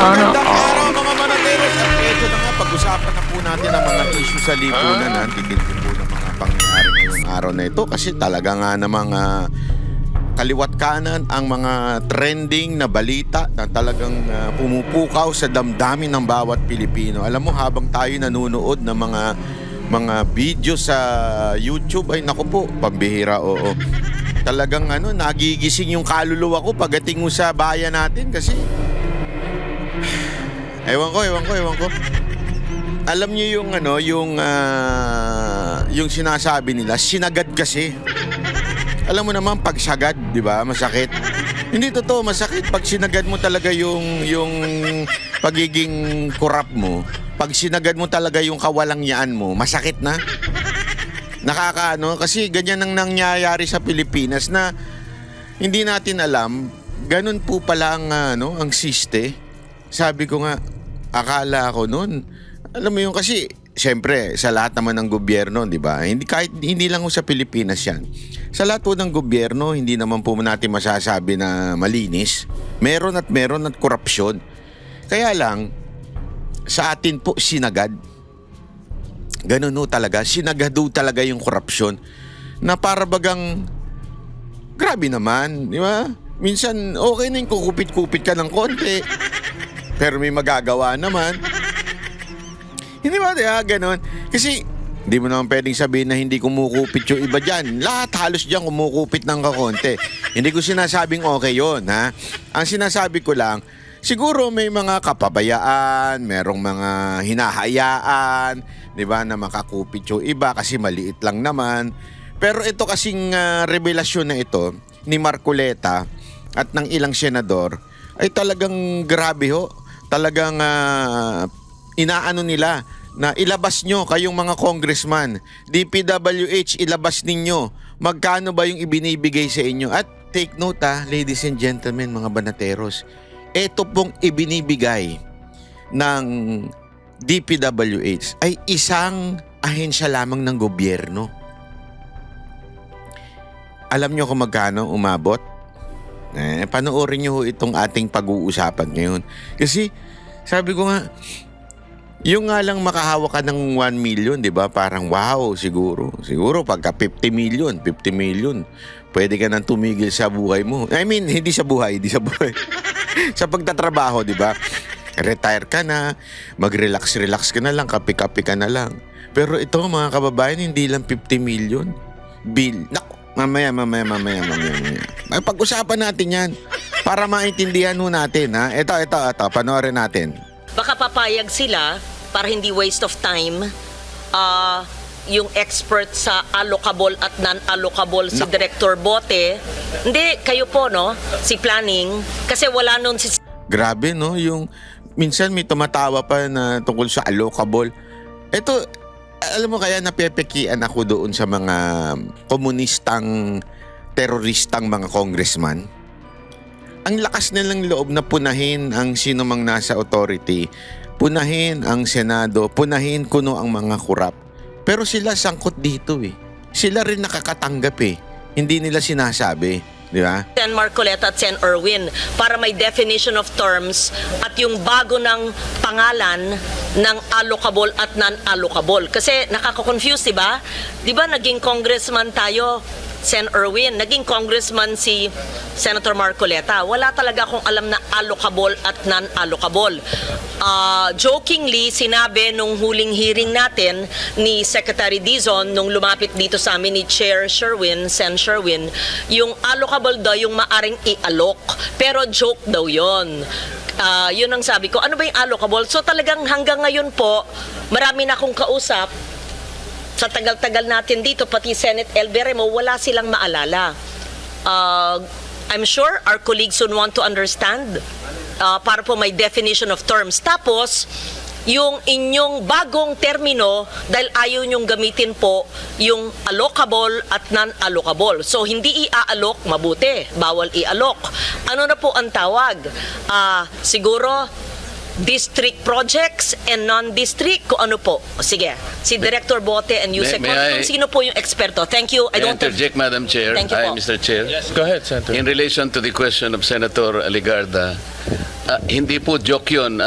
Sana Magandang all. araw mga manateros. At ito na nga, pag-usapan na po natin ang mga issue sa lipunan. Titigil po ng mga pangyayari ngayong araw na ito. Kasi talaga nga namang kaliwat kanan ang mga trending na balita na talagang pumupukaw sa damdamin ng bawat Pilipino. Alam mo, habang tayo nanonood ng mga video sa YouTube, ay naku po, pambihira, oo. Talagang nagigising yung kaluluwa ko pagdating mo sa bayan natin kasi ewan ko. Alam niyo yung yung sinasabi nila, sinagad kasi. Alam mo naman pag sagad, 'di ba? Masakit. Hindi totoo, masakit pag sinagad mo talaga yung pagiging kurap mo. Pag sinagad mo talaga yung kawalangyaan mo, masakit na. Kasi ganyan ang nangyayari sa Pilipinas na hindi natin alam, ganun po pala ang siste. Sabi ko nga, akala ko noon, alam mo yung kasi, siyempre, sa lahat naman ng gobyerno, di ba? Hindi lang sa Pilipinas yan. Sa lahat po ng gobyerno, hindi naman po natin masasabi na malinis. Meron at korupsyon. Kaya lang, sa atin po sinagad. Ganun ho talaga, sinagado talaga yung korupsyon na para bagang grabe naman, di ba? Minsan okay na yung kukupit-kupit ka ng konti pero may magagawa naman. Hindi ba, di ba? Ganun. Kasi hindi mo naman pwedeng sabihin na hindi kumukupit yung iba dyan. Lahat halos dyan kumukupit ng kakonti. Hindi ko sinasabing okay yun, ha? Ang sinasabi ko lang, siguro may mga kapabayaan, merong mga hinahayaan, di ba, na makakupit yung iba kasi maliit lang naman. Pero ito kasing revelasyon na ito ni Marcoleta at ng ilang senador ay talagang grabe ho. Talagang inaano nila na ilabas nyo kayong mga congressman. DPWH, ilabas ninyo. Magkano ba yung ibinibigay sa inyo? At take note ladies and gentlemen, mga banateros. Ito pong ibinibigay ng DPWH ay isang ahensya lamang ng gobyerno. Alam nyo kung magkano umabot? Panoorin nyo itong ating pag-uusapan ngayon. Kasi sabi ko nga, yung nga lang makahawak ka ng 1 million, di ba? Parang wow, siguro. Siguro pagka 50 million, pwede ka nang tumigil sa buhay mo. I mean, hindi sa buhay. Sa pagtatrabaho, di ba? Retire ka na, mag-relax ka na lang, kape-kape ka na lang. Pero ito mga kababayan, hindi lang 50 million. Bill. Naku, mamaya. Ay, pag-usapan natin yan para maintindihan mo natin, ha? Ito, panoorin natin. Baka papayag sila para hindi waste of time yung expert sa allocable at non-allocable si Director Bote. Hindi, kayo po, no? Si Planning. Kasi wala nun si... Grabe, no? Yung minsan may tumatawa pa na tungkol sa allocable. Ito, alam mo kaya napepekian ako doon sa mga komunistang, teroristang mga congressman. Ang lakas nilang loob na punahin ang sino mang nasa authority, punahin ang Senado, punahin kuno ang mga kurap. Pero sila sangkot dito eh. Sila rin nakakatanggap eh. Hindi nila sinasabi, di ba? Sen Marcoleta at Sen Erwin para may definition of terms at yung bago ng pangalan ng allocable at non-allocable. Kasi nakaka-confuse, di ba? Di ba naging congressman tayo, Sen Erwin, naging congressman si Senator Marcoleta. Wala talaga akong alam na allocable at non-allocable. Jokingly, sinabi nung huling hearing natin ni Secretary Dizon nung lumapit dito sa amin ni Chair Sherwin, Sen Sherwin, yung allocable daw yung maaring i-alloc. Pero joke daw yon. Yun ang sabi ko. Ano ba yung allocable? So talagang hanggang ngayon po, marami na akong kausap sa tagal-tagal natin dito, pati Senate El Veremo, wala silang maalala. I'm sure our colleagues would want to understand para po may definition of terms. Tapos, yung inyong bagong termino, dahil ayaw nyong gamitin po yung allocable at non-allocable. So, hindi i-allok, mabuti. Bawal i-allok. Ano na po ang tawag? Siguro, district projects and non-district, kung ano po. O, sige, si Director Bote and Yusek, kung sino po yung eksperto. Thank you. I don't interject, Madam Chair. Thank you Hi, po. Mr. Chair. Yes, go ahead, Senator. In relation to the question of Senator Aligarda, Hindi po joke yun.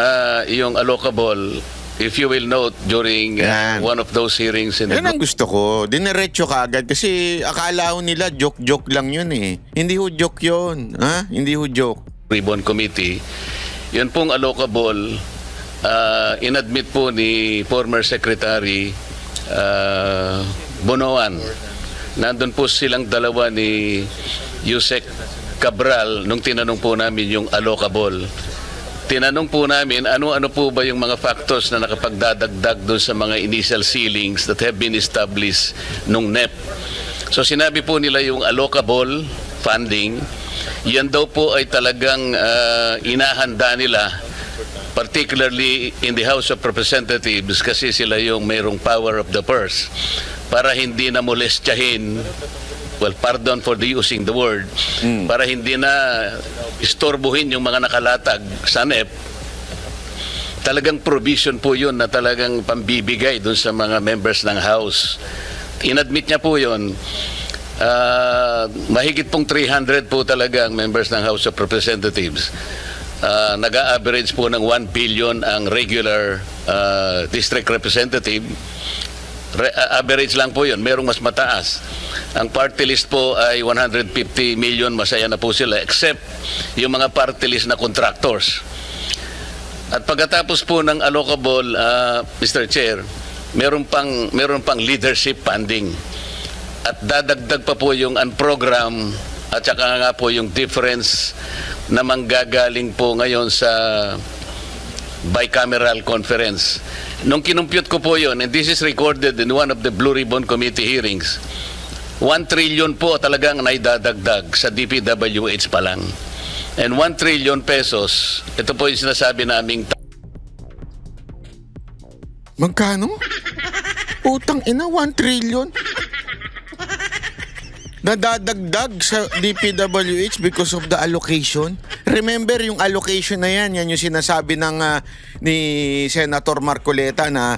Yung allocable, if you will note during Yan. one of those hearings in the Yan ang gusto ko. Dinerecho ka agad kasi akala ho nila joke-joke lang yun eh. Hindi ho joke yun. Ha? Hindi ho joke. Ribbon Committee, yun pong allocable, inadmit po ni former Secretary Bonoan. Nandun po silang dalawa ni Yusek Cabral nung tinanong po namin yung allocable. Tinanong po namin ano-ano po ba yung mga factors na nakapagdadagdag doon sa mga initial ceilings that have been established nung NEP. So sinabi po nila yung allocable funding, yan daw po ay talagang inahanda nila, particularly in the House of Representatives kasi sila yung mayroong power of the purse, para hindi na molestyahin, well, pardon for the using the word, para hindi na istorbohin yung mga nakalatag sa NEP. Talagang provision po yun na talagang pambibigay dun sa mga members ng House. Inadmit niya po yun. Mahigit pong 300 po talaga ang members ng House of Representatives. Nag-a-average po ng 1 billion ang regular district representative. Average lang po yun, merong mas mataas. Ang party list po ay 150 million, masaya na po sila, except yung mga party list na contractors. At pagkatapos po ng allocable, Mr. Chair, meron pang leadership funding. At dadagdag pa po yung unprogram at saka nga po yung difference na manggagaling po ngayon sa bicameral conference. Nung kinumpute ko po yun, and this is recorded in one of the Blue Ribbon Committee hearings, 1 trillion po talagang naidadagdag sa DPWH pa lang. And 1 trillion pesos, ito po yung sinasabi naming Magkano? Utang ina, 1 trillion. Nadadagdag sa DPWH because of the allocation. Remember yung allocation na yan yung sinasabi ng ni Senator Marcoleta na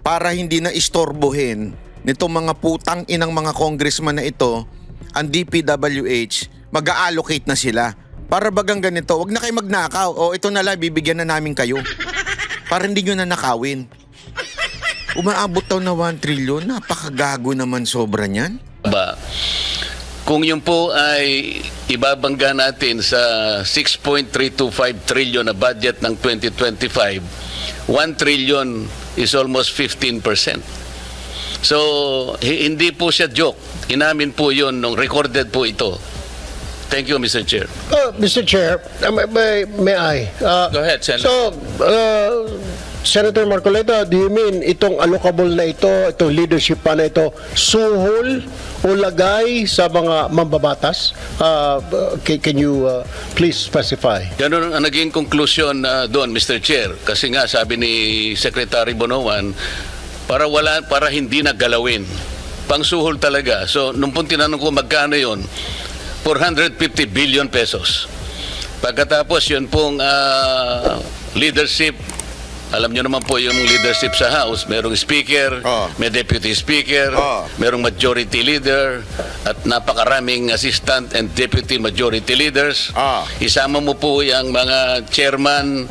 para hindi na istorbohin nitong mga putang inang mga congressman na ito, ang DPWH, mag-a-allocate na sila. Para bagang ganito, wag na kayo magnakaw. O ito na lang, bibigyan na namin kayo. Para hindi nyo na nakawin. Umaabot daw na 1 trillion, napakagago naman sobra niyan. ba? Kung yun po ay ibabangga natin sa 6.325 trillion na budget ng 2025, 1 trillion is almost 15%. So, hindi po siya joke. Inamin po yun nung recorded po ito. Thank you, Mr. Chair. Mr. Chair, may I? Go ahead, Senator. So, Senator Marcoleta, do you mean itong allocable na ito, itong leadership pa na ito, suhol o lagay sa mga mambabatas? Can you please specify? Ganun ang naging conclusion doon, Mr. Chair. Kasi nga, sabi ni Secretary Bonoan, para hindi nagalawin. Pangsuhol talaga. So, nung pong tinanong ko magkano yun, 450 billion pesos. Pagkatapos yun pong leadership, alam nyo naman po yung leadership sa House, merong speaker, may deputy speaker, merong majority leader, at napakaraming assistant and deputy majority leaders. Isama mo po yung mga chairman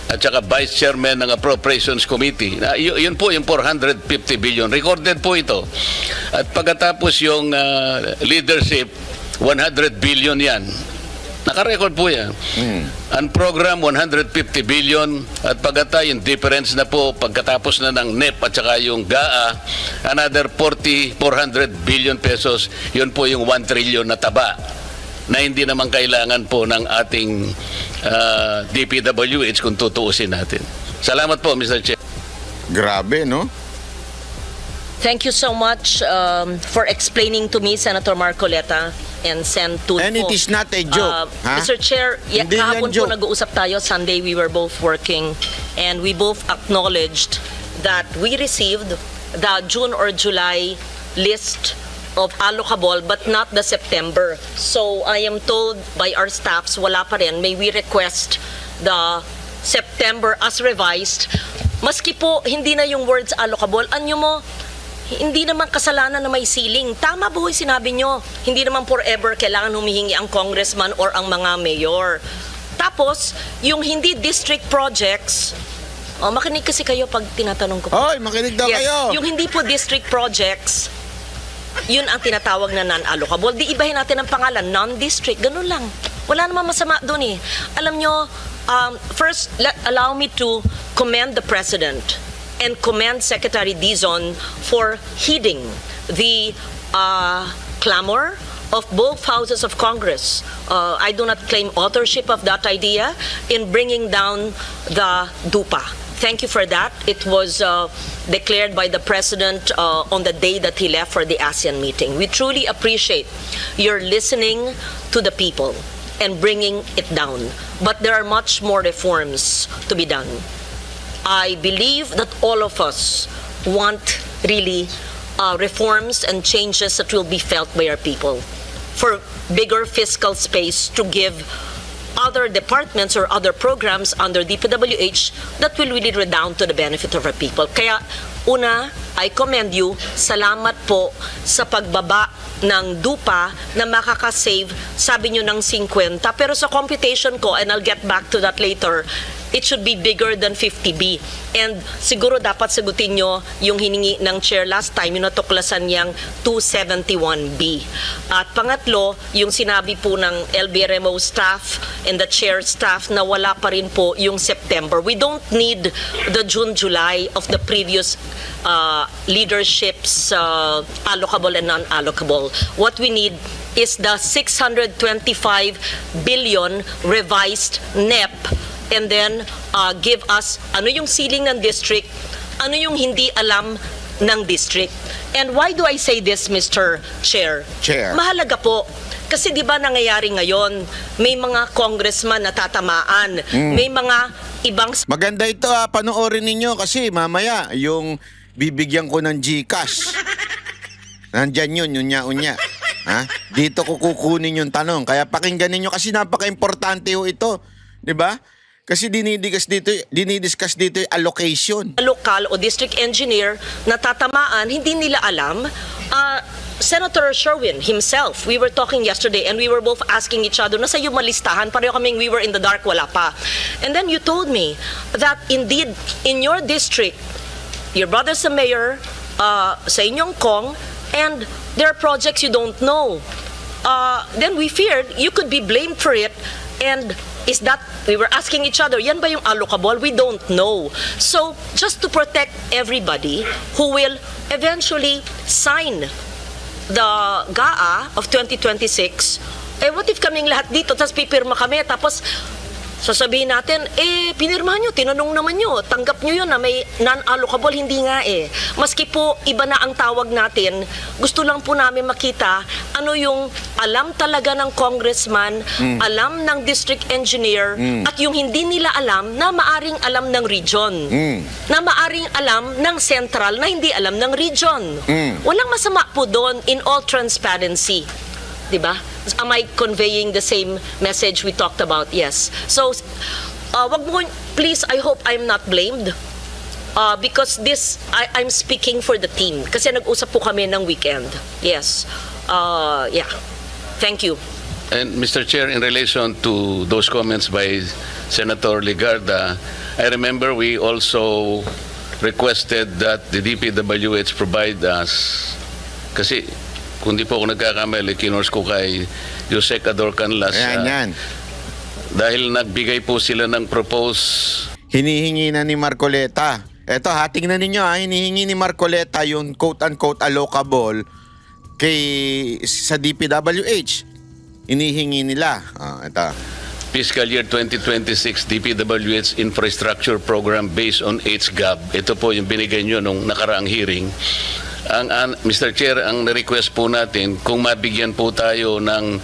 at saka vice chairman ng Appropriations Committee. Yun po yung 450 billion. Recorded po ito. At pagkatapos yung leadership, 100 billion yan. Naka-record po yan. Ang program, 150 billion. At pagkatapos yung difference na po, pagkatapos na ng NEP at saka yung GAA, another 400 billion pesos. Yun po yung 1 trillion na taba na hindi naman kailangan po ng ating DPWH kung tutuusin natin. Salamat po, Mr. Chair. Grabe, no? Thank you so much for explaining to me, Senator Marcoleta and Sen. Tulfo. And it is not a joke. Ha? Mr. Chair, Hindi yan kahapon po joke. nag-uusap tayo. Sunday, we were both working and we both acknowledged that we received the June or July list of allocable but not the September. So I am told by our staffs, wala pa rin. May we request the September as revised. Maski po, hindi na yung words allocable. Anyo mo, hindi naman kasalanan na may ceiling. Tama po yung sinabi nyo. Hindi naman forever kailangan humihingi ang congressman or ang mga mayor. Tapos, yung hindi district projects, makinig kasi kayo pag tinatanong ko. Hoy, makinig daw kayo. Yung hindi po district projects, yun ang tinatawag na non-allocable. Di ibahin natin ang pangalan, non-district, ganun lang. Wala namang masama doon eh. Alam nyo, first, allow me to commend the President and commend Secretary Dizon for heeding the clamor of both houses of Congress. I do not claim authorship of that idea in bringing down the DUPA. Thank you for that. It was declared by the President on the day that he left for the ASEAN meeting. We truly appreciate your listening to the people and bringing it down. But there are much more reforms to be done. I believe that all of us want really reforms and changes that will be felt by our people, for bigger fiscal space to give other departments or other programs under DPWH that will really redound to the benefit of our people. Kaya, una, I commend you. Salamat po sa pagbaba ng DUPA na makakasave, sabi nyo, ng 50. Pero sa computation ko, and I'll get back to that later, it should be bigger than 50B. And siguro dapat sagutin nyo yung hiningi ng chair last time, yung natuklasan niyang 271B. At pangatlo, yung sinabi po ng LBRMO staff and the chair staff na wala pa rin po yung September. We don't need the June-July of the previous leadership's allocable and non-allocable. What we need is the 625 billion revised NEP, and then give us ano yung ceiling ng district, ano yung hindi alam ng district. And why do I say this, Mr. Chair? Mahalaga po. Kasi di ba nangyayari ngayon, may mga congressman na tatamaan, may mga ibang... Maganda ito panoorin ninyo kasi mamaya yung bibigyan ko ng GCash. Nandyan yun, unya. Ha? Dito ko kukunin yung tanong. Kaya pakinggan ninyo kasi napaka-importante ho ito. Di ba? Kasi dinidiscuss dito yung allocation. Lokal o district engineer na tatamaan, hindi nila alam. Senator Sherwin himself, we were talking yesterday and we were both asking each other, nasa yung malistahan, pareho kaming we were in the dark, wala pa. And then you told me that indeed, in your district, your brother's a mayor, sa inyong Kong, and there are projects you don't know. Then we feared you could be blamed for it, and is that, we were asking each other, yan ba yung allocable? We don't know. So, just to protect everybody who will eventually sign the GAA of 2026, what if kaming lahat dito, tapos pipirma kami, tapos sasabihin natin, pinirmahan nyo, tinanong naman nyo, tanggap nyo yun na may non-allocable, hindi nga Maski po, iba na ang tawag natin, gusto lang po namin makita ano yung alam talaga ng congressman, alam ng district engineer, at yung hindi nila alam na maaring alam ng region, na maaring alam ng central na hindi alam ng region. Walang masama po doon in all transparency. Diba? Am I conveying the same message we talked about? Yes. So, wag mo, please, I hope I'm not blamed. Because this, I'm speaking for the team. Kasi nag-usap po kami ng weekend. Yes. Yeah. Thank you. And Mr. Chair, in relation to those comments by Senator Ligarda, I remember we also requested that the DPWH provide us, kasi kung di po ako nagkakamali, kinors ko kay Yusek Ador Canlas. Yan. Dahil nagbigay po sila ng propose. Hinihingi na ni Marcoleta. Eto, tingnan ninyo hinihingi ni Marcoleta yung quote-unquote allocable sa DPWH. Hinihingi nila. Ito. Fiscal year 2026 DPWH Infrastructure Program based on HGAB. Ito po yung binigay nyo nung nakaraang hearing. Mr. Chair, ang request po natin, kung mabigyan po tayo ng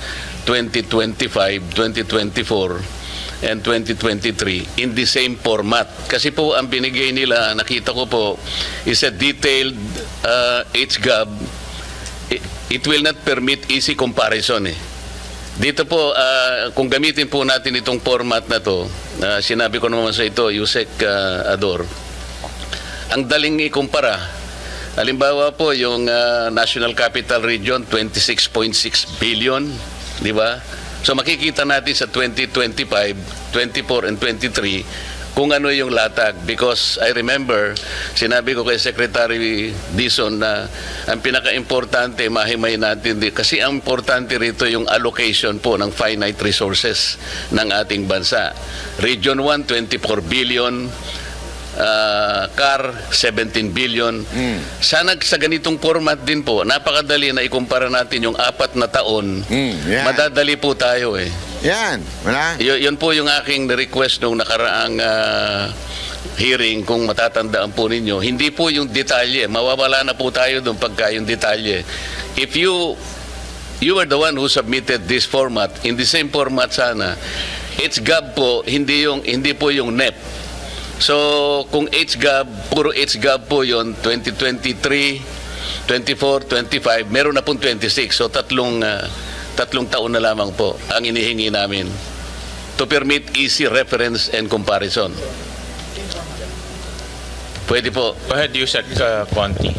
2025, 2024, and 2023 in the same format. Kasi po ang binigay nila, nakita ko po, is a detailed HGAB. It will not permit easy comparison Dito po, kung gamitin po natin itong format na to, sinabi ko naman sa ito, Yusek Ador, ang daling ikumpara. Halimbawa po, yung National Capital Region, 26.6 billion, di ba? So makikita natin sa 2025, 24 and 23 kung ano yung latag. Because I remember, sinabi ko kay Secretary Dizon na ang pinaka-importante, mahimay natin kasi ang importante rito yung allocation po ng finite resources ng ating bansa. Region 1, 24 billion, CAR 17 billion. Sana sa ganitong format din po, napakadali na ikumpara natin yung 4 na taon. Yan. Madadali po tayo eh. Yan. Wala. Yun po yung aking request nung nakaraang hearing, kung matatandaan po ninyo. Hindi po yung detalye. Mawawala na po tayo doon pagka yung detalye. If you are the one who submitted this format, in the same format sana, HGAB po, hindi po yung NEP. So, kung HGAB, puro HGAB po yun, 2023, 24, 25, meron na pong 26. So, tatlong taon na lamang po ang inihingi namin to permit easy reference and comparison. Pwede po. Go ahead, Yusek Conti.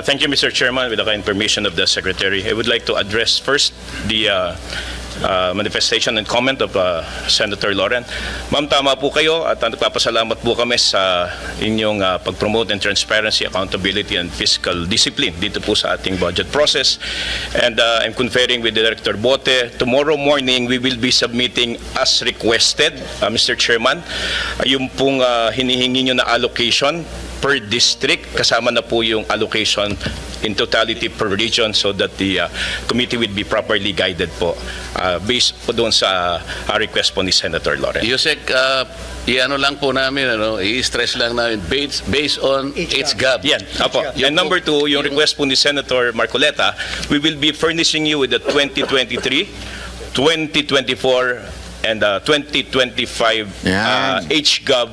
Thank you, Mr. Chairman. With the kind permission of the Secretary, I would like to address first the manifestation and comment of Senator Lauren. Ma'am, tama po kayo at nagpapasalamat po kami sa inyong pag-promote and transparency, accountability, and fiscal discipline dito po sa ating budget process. And I'm conferring with Director Bote. Tomorrow morning, we will be submitting as requested, Mr. Chairman, yung pong hinihingi nyo na allocation per district, kasama na po yung allocation in totality per region so that the committee will be properly guided po based po doon sa request po ni Senator Lauren. Yusek, i-ano lang po namin, i-stress lang namin, based on HGAB. Yan, apo. And number 2, yung request po ni Senator Marcoleta, we will be furnishing you with the 2023, 2024, and 2025 HGAB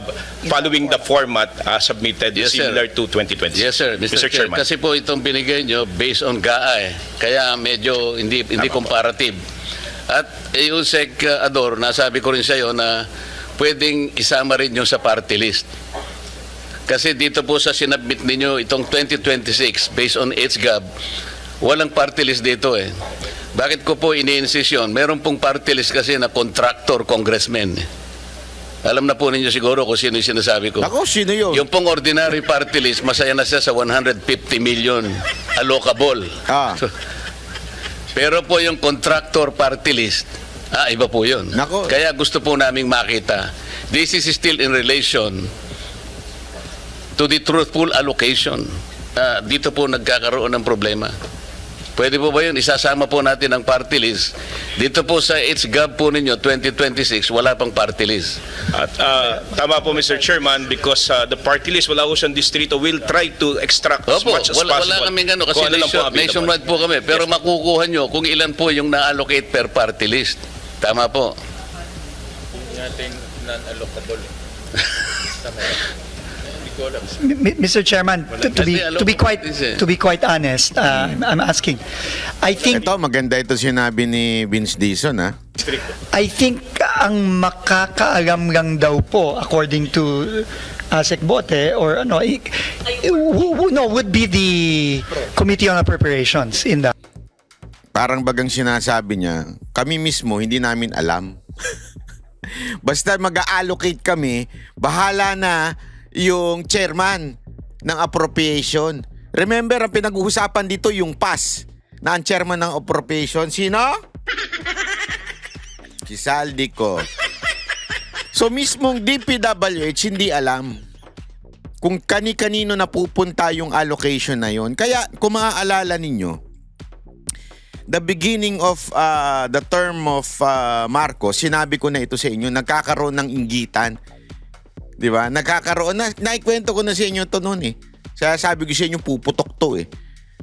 following the format submitted Yes, sir. similar to 2020. Yes, sir. Mr. Chair, Chairman. kasi po itong binigay nyo based on GAA kaya medyo hindi comparative. At Yusek Ador, nasabi ko rin sa iyo na pwedeng isama rin yung sa party list. Kasi dito po sa sinabmit ninyo itong 2026 based on HGAB, walang party list dito eh. Bakit ko po ini-insist yun? Meron pong party list kasi na contractor congressman. Alam na po ninyo siguro kung sino yung sinasabi ko. Ako, sino yun? Yung pong ordinary party list, masaya na siya sa 150 million allocable. Pero po yung contractor party list, iba po yun. Nako. Kaya gusto po naming makita. This is still in relation to the truthful allocation. Dito po nagkakaroon ng problema. Pwede po ba yun? Isasama po natin ang party list. Dito po sa HGAB po ninyo, 2026, wala pang party list. At tama po, Mr. Chairman, because the party list, wala ko siyang distrito, will try to extract as Opo, much as possible. wala kaming kasi Kung ano lang po available. nationwide po kami. Pero makukuha nyo kung ilan po yung na-allocate per party list. Tama po. Nating non-allocable. Mr. Chairman, to be quite honest, I'm asking. I think Ito, maganda ito sinabi ni Vince Dizon, ha? ang makakaalam lang daw po according to Asek Bote or would be the Committee on Appropriations in that. Parang bagang sinasabi niya, kami mismo hindi namin alam. Basta mag-allocate kami, bahala na yung chairman ng appropriation. Remember, ang pinag-uusapan dito yung PAS na ang chairman ng appropriation. Sino? Si Saldico. So mismong DPWH hindi alam kung kani-kanino napupunta yung allocation na yon. Kaya kung maaalala ninyo, the beginning of the term of Marcos, sinabi ko na ito sa inyo, nagkakaroon ng inggitan. Di ba? Nagkakaroon na, naikwento ko na sa inyo ito noon eh. Sabi ko sa inyo, puputok to eh.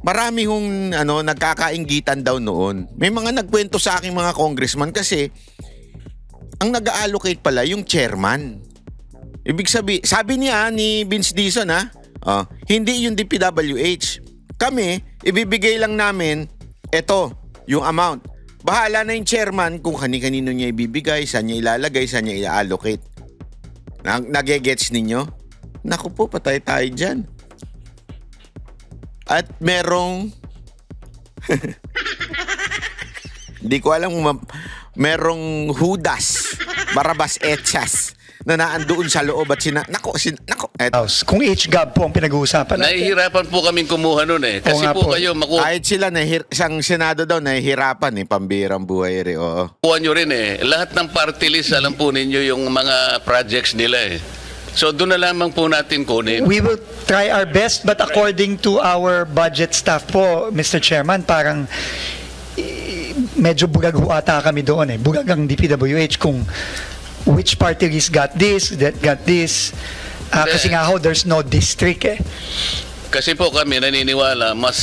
Marami hong nagkakainggitan daw noon. May mga nagkwento sa aking mga congressman kasi ang nag-allocate pala yung chairman. Ibig sabi niya ni Vince Dizon hindi yung DPWH. Kami, ibibigay lang namin eto, yung amount. Bahala na yung chairman kung kani-kanino niya ibibigay, saan niya ilalagay, saan niya i-allocate. Nagegets ninyo? Naku po, patay tayo dyan. At merong hindi ko alam kung merong Judas, Barabas Echas, na naandoon sa loob at nako, House. Kung HGAB po ang pinag-uusapan natin. Nahihirapan po kaming kumuha nun eh. Kasi nga po po. kayo makuha kahit sila, isang Senado daw, nahihirapan pambirang buhay rin, oo. nyo rin eh. Lahat ng party list, alam po ninyo yung mga projects nila eh. So doon na lamang po natin kunin. We will try our best, but according to our budget staff po, Mr. Chairman, parang medyo bugag ho ata kami doon eh. Bugag ang DPWH kung which party list got this, that got this. Kasi nga ho, there's no district eh. Kasi po kami naniniwala mas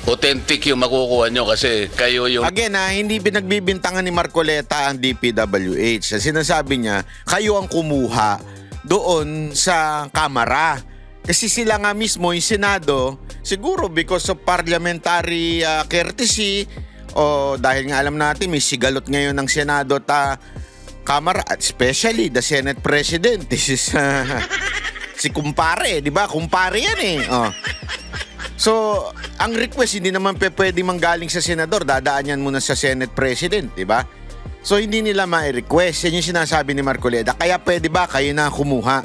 authentic yung makukuha nyo kasi kayo yung Again, hindi pinagbibintangan ni Marcoleta ang DPWH. Sinasabi niya, kayo ang kumuha doon sa Kamara. Kasi sila nga mismo, yung Senado, siguro because of parliamentary courtesy, o dahil nga alam natin, may sigalot ngayon ng Senado at Kamara, especially the Senate President. This is si kumpare, di ba? Kumpare yan eh. Oh. So, ang request hindi naman pwede manggaling sa senador, dadaan yan muna sa Senate President, di ba? So, hindi nila ma-request. Yan yung sinasabi ni Marcoleta. Kaya pwede ba kayo na kumuha?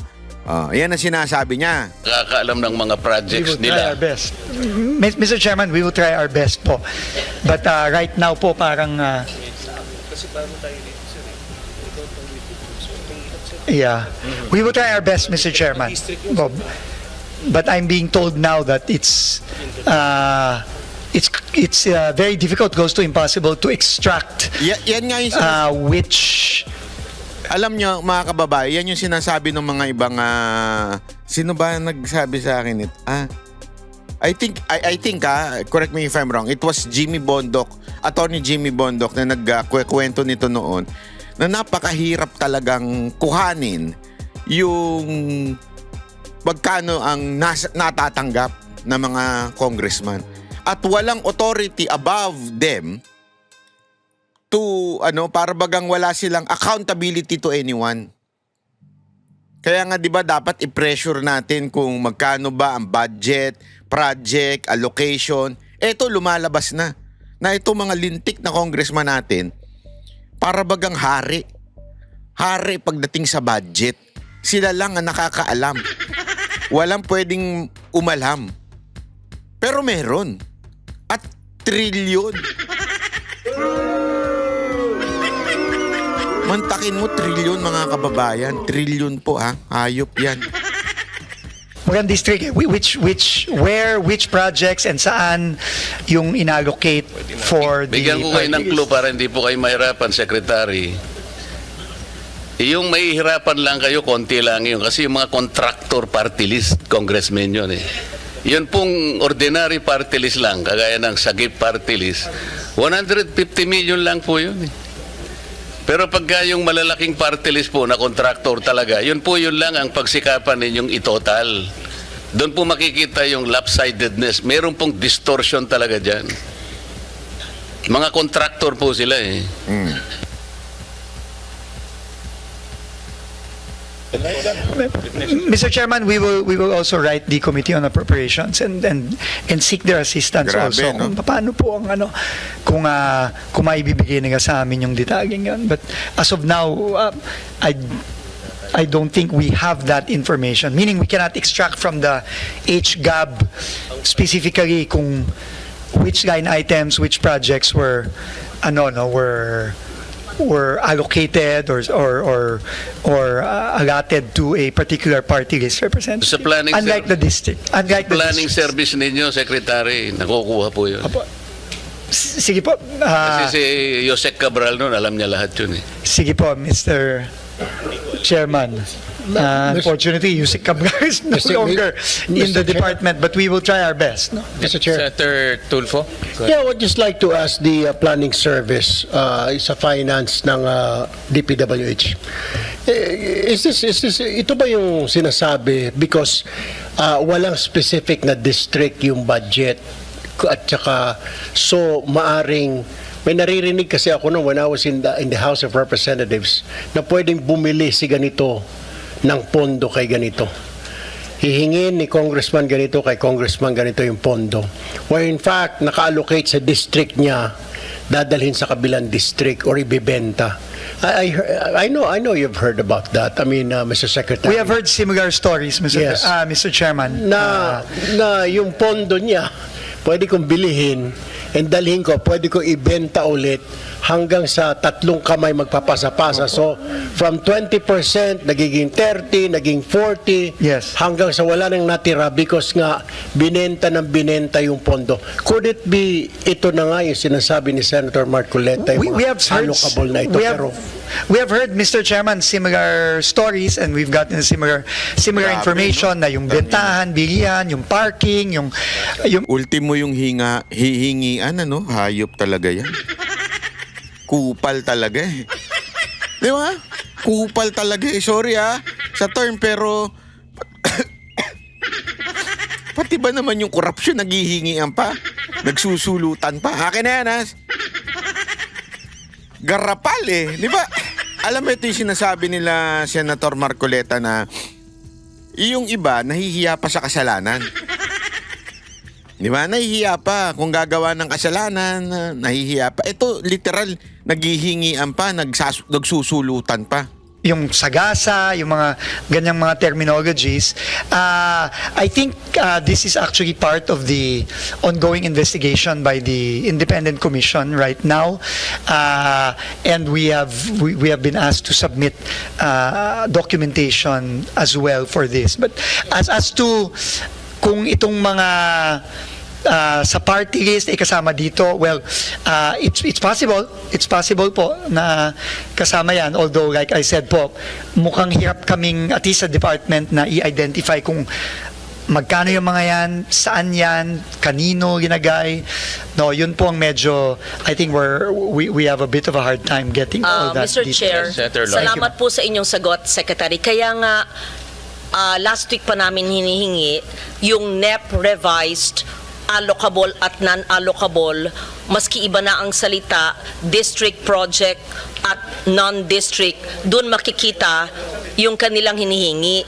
Yan ang sinasabi niya. nakakaalam ng mga We projects will try nila. our best. Mr. Chairman, we will try our best po. But right now po, parang... yeah. We will try our best, Mr. Chairman. Bob. But I'm being told now that it's very difficult, close to impossible to extract Yan nga yung which... Alam nyo, mga kababae, yan yung sinasabi ng mga ibang... sino ba nagsabi sa akin ito? I think, correct me if I'm wrong, it was Jimmy Bondoc, Attorney Jimmy Bondoc na nagkwento nito noon, na napakahirap talagang kuhanin yung magkano ang natatanggap ng mga congressman. At walang authority above them to para bagang wala silang accountability to anyone. Kaya nga 'di ba dapat i-pressure natin kung magkano ba ang budget, project, allocation. Ito lumalabas na ito mga lintik na congressman natin para bagang hari. Hari pagdating sa budget. Sila lang ang nakakaalam. Walang pwedeng umalam. Pero meron. At trilyon. Mantakin mo, trilyon mga kababayan. Trilyon po hayop yan. Magandang district, which projects and saan yung inallocate for the Bigyan ko kayo ng clue para hindi po kayo mahirapan, Secretary. Yung mahihirapan lang kayo, konti lang yun. Kasi yung mga contractor party list, congressmen yun eh. Yun pong ordinary party list lang, kagaya ng Sagip party list, 150 million lang po yun eh. Pero pagka yung malalaking party list po na contractor talaga, yun lang ang pagsikapan ninyong itotal. Doon po makikita yung lopsidedness. Meron pong distortion talaga dyan. Mga contractor po sila eh. Mr. Chairman, we will also write the Committee on Appropriations and seek their assistance. Grabe, also. no? Kung paano po ang kung maibibigay nila sa amin yung detalyeng yun. But as of now, I don't think we have that information. Meaning we cannot extract from the HGAB specifically kung which line items, which projects were allocated or allotted to a particular party list representative. Sa planning unlike the district. Planning service ninyo, Secretary, nakukuha po yun. Apo. Sige po. Kasi si Yosek Cabral noon, alam niya lahat yun eh. Sige po, Mr. Chairman. Unfortunately, Yusek Cabral is no longer in the department, but we will try our best. No? Mr. Chair. Senator Tulfo. Yeah, I would just like to ask the planning service sa finance ng DPWH. Ito ba yung sinasabi because walang specific na district yung budget at saka so maaring may naririnig kasi ako nung when I was in the House of Representatives na pwedeng bumili si ganito ng pondo kay ganito. Hihingin ni congressman ganito kay congressman ganito yung pondo. Where in fact, naka-allocate sa district niya dadalhin sa kabilang district or ibebenta. I know you've heard about that. I mean, Mr. Secretary. We have heard similar stories, Mr. Yes. Mr. Chairman. na yung pondo niya pwede kong bilihin and dalhin ko, pwede ko ibenta ulit hanggang sa 3 kamay magpapasa-pasa. So, from 20%, nagiging 30, naging 40, Yes. hanggang sa wala nang natira because nga binenta yung pondo. Could it be, ito na nga yung sinasabi ni Senator Marcoleta, yung We have heard allocable na ito. we have heard, Mr. Chairman, similar stories, and we've gotten similar Grabe, information na yung bentahan, bilihan, yung parking, yung Ultimo yung hihingian, ano? Hayop talaga yan. Kupal talaga eh. Di ba? Kupal talaga eh. Sorry sa term, pero pati ba naman yung korupsyon naghihingian pa? Nagsusulutan pa? Akin na yan, Garapal eh. Di ba? Alam mo ito yung sinasabi nila Senator Marcoleta na yung iba nahihiya pa sa kasalanan. Di ba? Nahihiya pa. Kung gagawa ng kasalanan, nahihiya pa. Ito, literal, naghihingian pa, nagsusulutan pa. yung sagasa, yung mga ganyang mga terminologies. I think this is actually part of the ongoing investigation by the Independent Commission right now, and we have been asked to submit documentation as well for this. But as to kung itong mga sa party list ay kasama dito, well, it's possible po na kasama yan, although like I said po, mukhang hirap kaming at least sa department na i-identify kung magkano yung mga yan, saan yan, kanino ginagay. No, yun po ang medyo, I think we have a bit of a hard time getting all that Mr. details. Chair, Senator Lloyd. salamat po sa inyong sagot, Secretary. Kaya nga, last week pa namin hinihingi yung NEP revised allocable at non-allocable, maski iba na ang salita, district project at non-district, doon makikita yung kanilang hinihingi.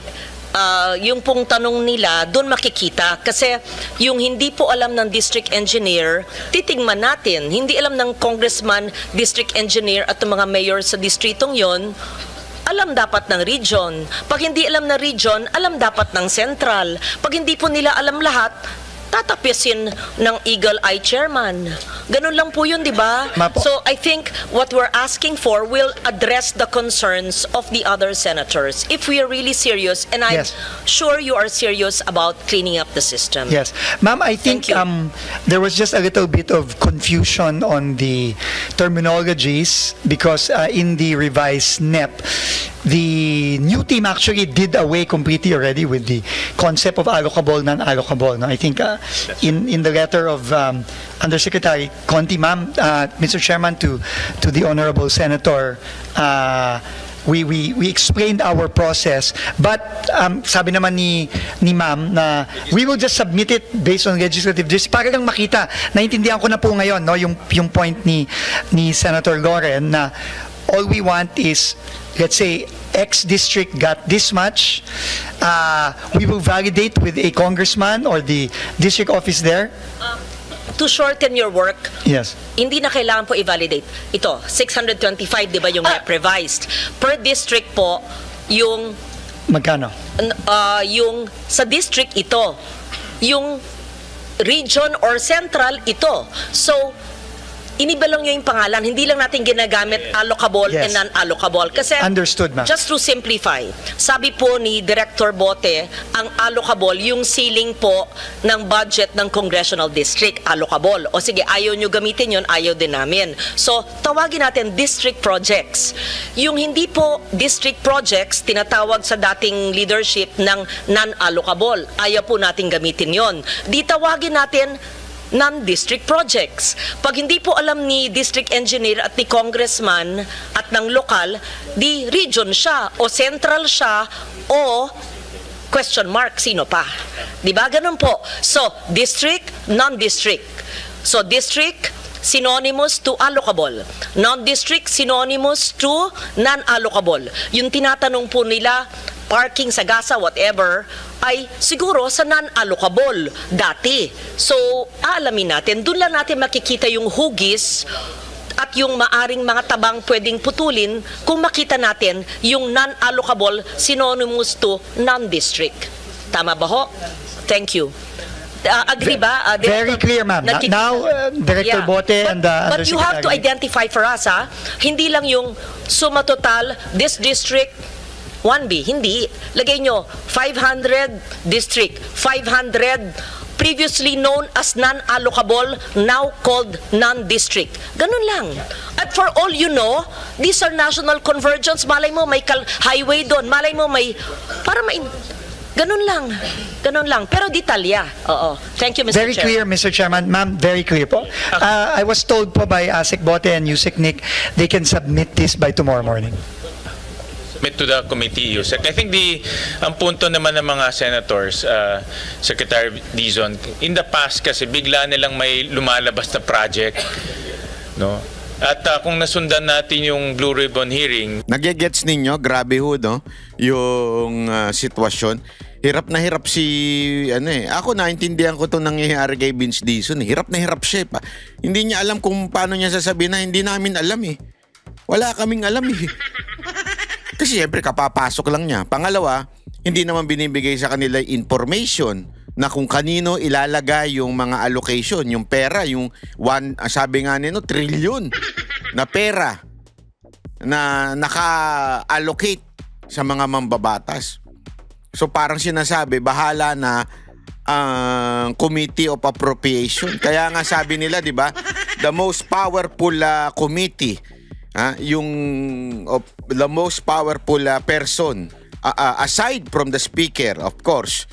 Yung pong tanong nila, doon makikita. Kasi yung hindi po alam ng district engineer, titingnan natin. Hindi alam ng congressman, district engineer at mga mayor sa distritong yon, alam dapat ng region. Pag hindi alam ng region, alam dapat ng central. Pag hindi po nila alam lahat, tatapyasin ng Eagle Eye Chairman. Ganun lang po yun, di ba? Mapo. So I think what we're asking for will address the concerns of the other senators if we are really serious, and I'm Yes. sure you are serious about cleaning up the system. Yes. Ma'am, I think Thank you. there was just a little bit of confusion on the terminologies because in the revised NEP, the new team actually did away completely already with the concept of allocable, non-allocable. No? I think in the letter of Undersecretary Conti, ma'am, Mr. Chairman, to the Honorable Senator, we explained our process, but sabi naman ni ma'am na we will just submit it based on legislative district para lang makita. Naintindihan ko na po ngayon, no, yung point ni Senator Loren na all we want is, let's say, X district got this much, we will validate with a congressman or the district office there. To shorten your work, Yes. hindi na kailangan po i-validate. Ito, 625, di ba yung NEP revised? Per district po, yung Magkano? yung sa district ito, yung region or central ito. So, inibalong nyo yung pangalan, hindi lang natin ginagamit allocable Yes. and non-allocable. Kasi, Understood, ma'am. just to simplify, sabi po ni Director Bote, ang allocable, yung ceiling po ng budget ng congressional district, allocable. O sige, ayaw nyo gamitin yun, ayaw din namin. So, tawagin natin district projects. Yung hindi po district projects, tinatawag sa dating leadership ng non-allocable. Ayaw po natin gamitin yon. Di tawagin natin non-district projects. Pag hindi po alam ni district engineer at ni congressman at ng lokal, di region siya o central siya o question mark, sino pa? Di ba? Ganun po. So, district, non-district. So, district, synonymous to allocable. Non-district, synonymous to non-allocable. Yung tinatanong po nila, parking, sagasa, whatever, ay siguro sa non-allocable dati. So, aalamin natin, doon lang natin makikita yung hugis at yung maaring mga tabang pwedeng putulin kung makita natin yung non-allocable synonymous to non-district. Tama ba ho? Thank you. Agree ba? Very clear, ma'am. Now, Director Bote and the But you have to Undersecretary. identify for us, hindi lang yung suma total, this district, 1B, hindi. Lagay nyo, 500 district, 500 previously known as non-allocable, now called non-district. Ganun lang. At for all you know, these are national convergence. Malay mo may highway doon. Malay mo may, para may, ganun lang. Ganun lang. Pero detalya. Oo. Thank you, Mr. Very Chair. clear, Mr. Chairman. Ma'am, very clear po. I was told po by ASIC Bote and Yusek Nick, they can submit this by tomorrow morning. Submit to the committee, Yusek. I think ang punto naman ng mga senators, Secretary Dizon, in the past kasi bigla nilang may lumalabas na project, no? At kung nasundan natin yung Blue Ribbon hearing, Nagigets ninyo, grabe ho, no? Yung sitwasyon. Hirap na hirap si, ako naintindihan ko itong nangyayari kay Vince Dizon. Hirap na hirap siya. Hindi niya alam kung paano niya sasabihin na hindi namin alam eh. Wala kaming alam eh. Kasi siyempre kapapasok lang niya. Pangalawa, hindi naman binibigay sa kanila information na kung kanino ilalagay yung mga allocation, yung pera, yung sabi nga nino, trillion na pera na naka-allocate sa mga mambabatas. So parang sinasabi, bahala na ang Committee of Appropriation. Kaya nga sabi nila, di ba, the most powerful committee, the most powerful person, aside from the speaker, of course,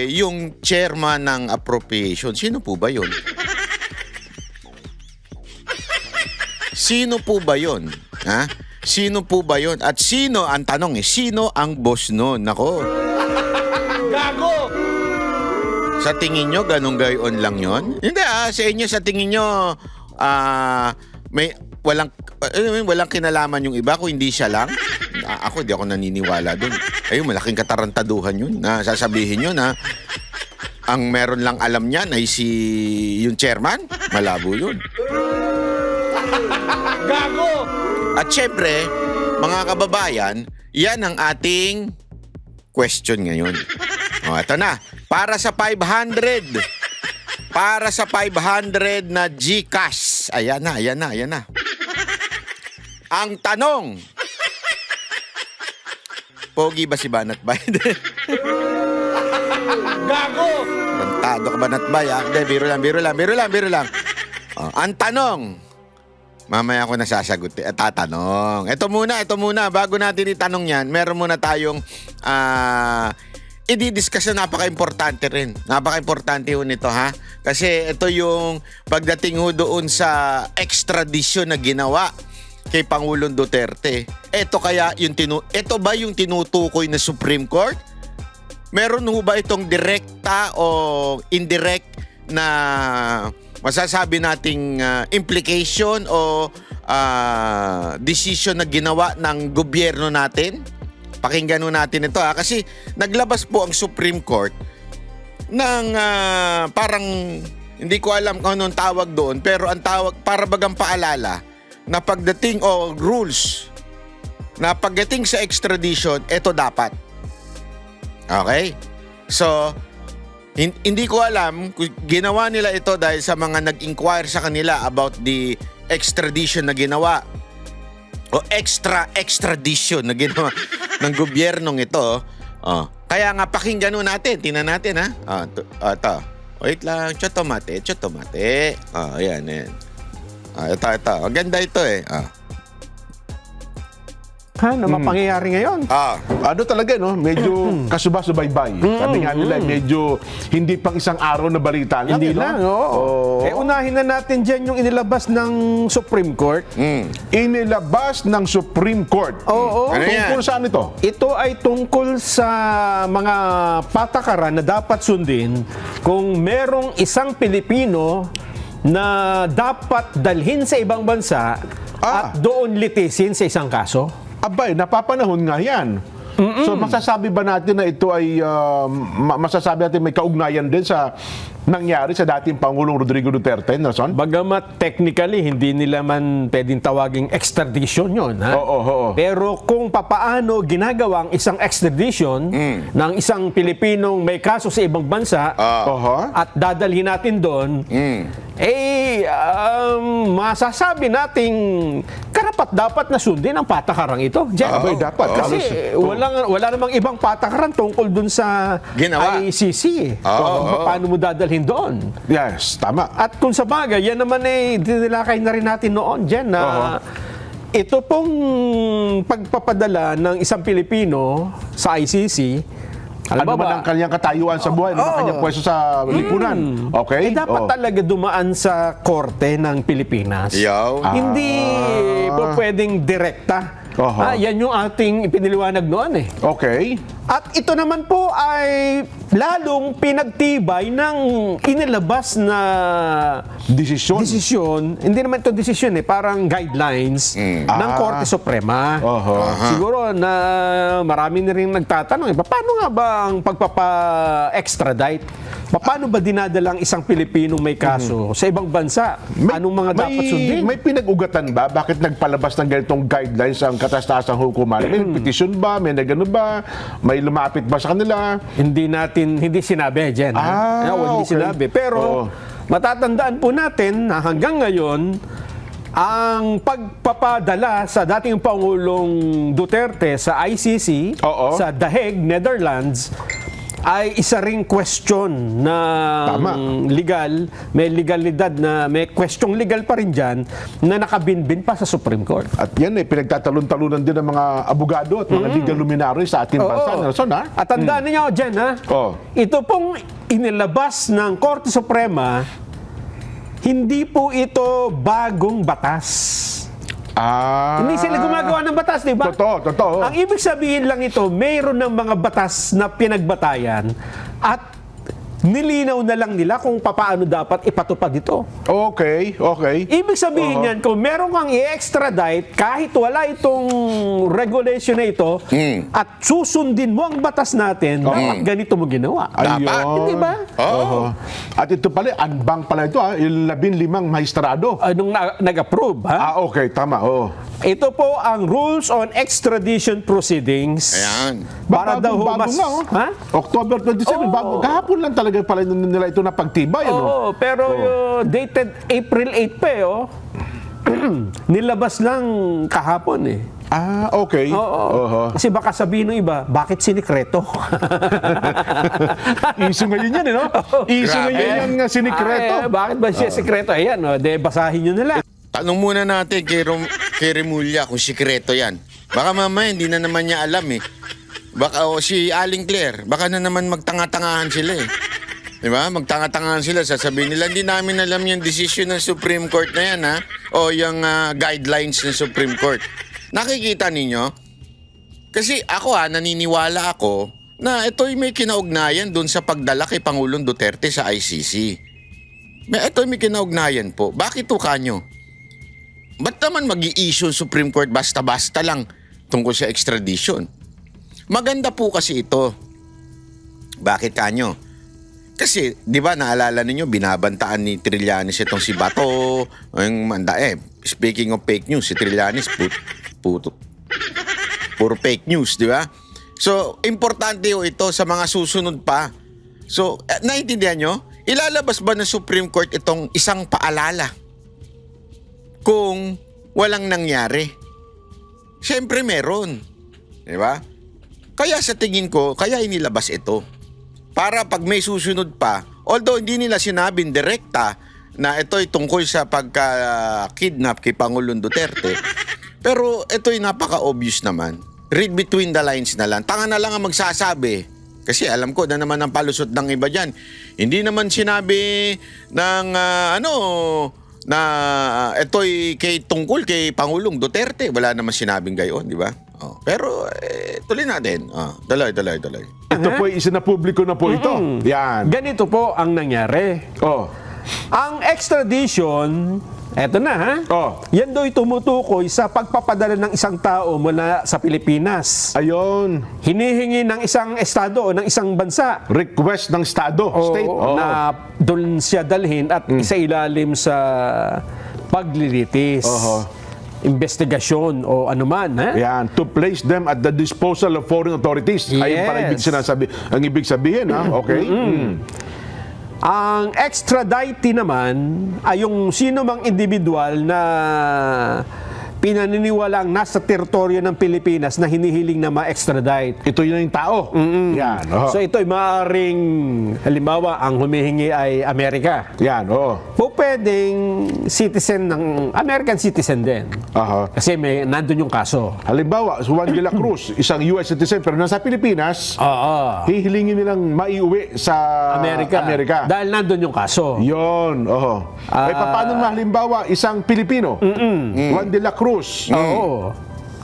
yung chairman ng appropriation. Sino po ba yun? Sino po ba yun? Sino po ba yun? At sino, ang tanong sino ang boss nun? Nako. Gago! Sa tingin nyo, ganun gayon lang yon? Hindi sa inyo, sa tingin nyo, may walang kinalaman yung iba kung hindi siya lang. Ako, di ako naniniwala dun. Ayun, malaking katarantaduhan yun. Sasabihin nyo na ang meron lang alam niyan ay yung chairman. Malabo yun. Gago! At syempre, mga kababayan, yan ang ating question ngayon. Ito na. Para sa 500 na GCash. Ayan na. Ang tanong, pogi ba si Banat Bay? Gago! Bantado ka Banat Bay, Hindi, biro lang. Ang tanong, mamaya ako nasasagot tatanong. Ito muna, bago natin itanong yan, meron muna tayong i-discuss na napaka-importante rin. Napaka-importante ho nito, Kasi ito yung pagdating ho doon sa extradition na ginawa kay Pangulong Duterte. Ito ba yung tinutukoy na Supreme Court? Meron ho ba itong direkta o indirect na masasabi nating implication o decision na ginawa ng gobyerno natin? Pakinggan natin ito kasi naglabas po ang Supreme Court ng parang hindi ko alam kung anong tawag doon, pero ang tawag para bagang paalala na pagdating rules na pagdating sa extradition, ito dapat. Okay? So hindi ko alam kung ginawa nila ito dahil sa mga nag-inquire sa kanila about the extradition na ginawa o extradition na ginawa ng gobyernong ito. Kaya nga pakinggan natin. Tingnan natin ito. Wait lang. Chotomate. Ayan. Ito. Ang ganda ito na mapangyayari ngayon. Ano talaga, no? Medyo kasuba-subaybay. Sabi nga nila, medyo hindi pang isang araw na balita lang. Hindi lang, oo. Unahin na natin dyan yung inilabas ng Supreme Court. Inilabas ng Supreme Court. Oo. Ano yan? Tungkol saan ito? Ito ay tungkol sa mga patakaran na dapat sundin kung merong isang Pilipino na dapat dalhin sa ibang bansa at doon litisin sa isang kaso. Abay, napapanahon nga yan. So masasabi ba natin na ito ay masasabi natin may kaugnayan din sa nangyari sa dating Pangulong Rodrigo Duterte, Nelson? Bagamat technically hindi nila man pwedeng tawaging extradition yon, ha? Oo. Pero kung papaano ginagawa ang isang extradition ng isang Pilipinong may kaso sa ibang bansa at dadalhin natin doon, masasabi nating karapat dapat na sundin ang patakarang ito. Abay, dapat. Kasi wala namang ibang patakaran tungkol dun sa Ginawa. ICC. Paano mo dadalhin doon? Yes, tama. At kung sa bagay, yan naman dinilakay na rin natin noon dyan na ito pong pagpapadala ng isang Pilipino sa ICC, Ano man ang kanyang katayuan sa buhay, ano ang kanyang pwesto sa lipunan. Okay? dapat talaga dumaan sa korte ng Pilipinas. Yaw. Hindi po pwedeng direkta. Yan yung ating ipiniliwanag noon eh. Okay. At ito naman po ay lalong pinagtibay ng inilabas na desisyon. Hindi naman ito desisyon parang guidelines ng Korte Suprema. Siguro na marami na rin nagtatanong, paano nga ba ang pagpapa-extradite? Paano ba dinadalang isang Pilipinong may kaso sa ibang bansa? Anong mga dapat sundin? May pinag-ugatan ba? Bakit nagpalabas ng ganitong guidelines ang kataas-taasang hukuman? May petition ba? May nagano ba? May lumapit ba sa kanila? Hindi sinabi dyan. Hindi sinabi. Pero matatandaan po natin na hanggang ngayon, ang pagpapadala sa dating Pangulong Duterte sa ICC, sa The Hague, Netherlands, ay isa ring question na legal, may legalidad na may questioning legal pa rin dyan na nakabinbin pa sa Supreme Court. At yan pinagtatalunan din ng mga abogado at mga legal luminaries sa ating bansa, Nelson, ha? At tandaan niyo dyan, ha? Ito pong inilabas ng Korte Suprema, hindi po ito bagong batas. Hindi sila gumagawa ng batas, di ba? Totoo. Ang ibig sabihin lang ito, mayroon ng mga batas na pinagbatayan at nilinaw na lang nila kung paano dapat ipatupad ito. Okay. Ibig sabihin yan, kung meron kang i-extradite, kahit wala itong regulation na ito, at susundin mo ang batas natin, dapat ganito mo ginawa. Dapat. Hindi ba? At ito pala, anbang pala ito, yung 15 maestrado. Nung nag-approve, ha? Okay, tama. Ito po ang Rules on Extradition Proceedings. Ayan. Para daw Bago mas... nga, Ha? October 27, bago. Kahapon lang talaga pala nila ito na pagtibay, ano? Pero dated April 8 pa nilabas lang kahapon Okay. Kasi baka sabihin ng iba, bakit sinikreto? Issue ngayon yan, no? Issue ngayon yung sinikreto. Bakit ba siya sikreto? Ayan, basahin nyo nila. Tanong muna natin kay Remulla kung sikreto yan. Baka mamaya hindi na naman niya alam Baka si Aling Claire, baka na naman magtanga-tangahan sila Diba? Magtanga-tangahan sila. Sasabihin nila, hindi namin alam yung decision ng Supreme Court na yan, o yung guidelines ng Supreme Court. Nakikita ninyo? Kasi ako naniniwala ako na ito'y may kinaugnayan dun sa pagdala kay Pangulong Duterte sa ICC. Ito'y may kinaugnayan po. Bakit kanyo? Ba't naman mag-i-issue Supreme Court basta-basta lang tungkol sa extradition? Maganda po kasi ito. Bakit kanyo? Kasi, di ba, naalala ninyo, binabantaan ni Trillanes itong si Bato. Speaking of fake news, si Trillanes, puro fake news, di ba? So, importante ito sa mga susunod pa. So, naiintindihan nyo? Ilalabas ba ng Supreme Court itong isang paalala kung walang nangyari? Siyempre meron. Di ba? Kaya sa tingin ko, kaya inilabas ito. Para pag may susunod pa, although hindi nila sinabing direkta na ito'y tungkol sa pagka-kidnap kay Pangulong Duterte, pero ito'y napaka-obvious naman. Read between the lines na lang. Tanga na lang ang magsasabi. Kasi alam ko na naman ang palusot ng iba dyan. Hindi naman sinabi ng na ito'y tungkol kay Pangulong Duterte. Wala naman sinabing gayon, di ba? Pero tuloy natin. Tuloy. Ito po isa na publiko na po ito. Yan. Ganito po ang nangyari. Ang extradition Eto na ha. Oh. Yan daw tumutukoy sa pagpapadala ng isang tao mula sa Pilipinas. Ayun. Hinihingi ng isang estado o ng isang bansa Request ng Estado, state. na doon siya dalhin at isailalim sa paglilitis, investigasyon o anuman. Ha? Yan, to place them at the disposal of foreign authorities. Ayun pala ang ibig sabihin, ha? Okay. Ang extradite naman ay yung sino mang individual na pinaniniwalang nasa teritoryo ng Pilipinas na hinihiling na ma-extradite. Ito yun yung tao. Yan. So ito'y maaaring, halimbawa, ang humihingi ay Amerika. Yan, Po pwedeng citizen ng American citizen din. Kasi nandun yung kaso. Halimbawa, Juan de la Cruz, isang US citizen pero nasa Pilipinas, hihilingin nilang maiuwi sa Amerika. Dahil nandun yung kaso. Yun, ay paano na halimbawa, isang Pilipino, Juan de la Cruz,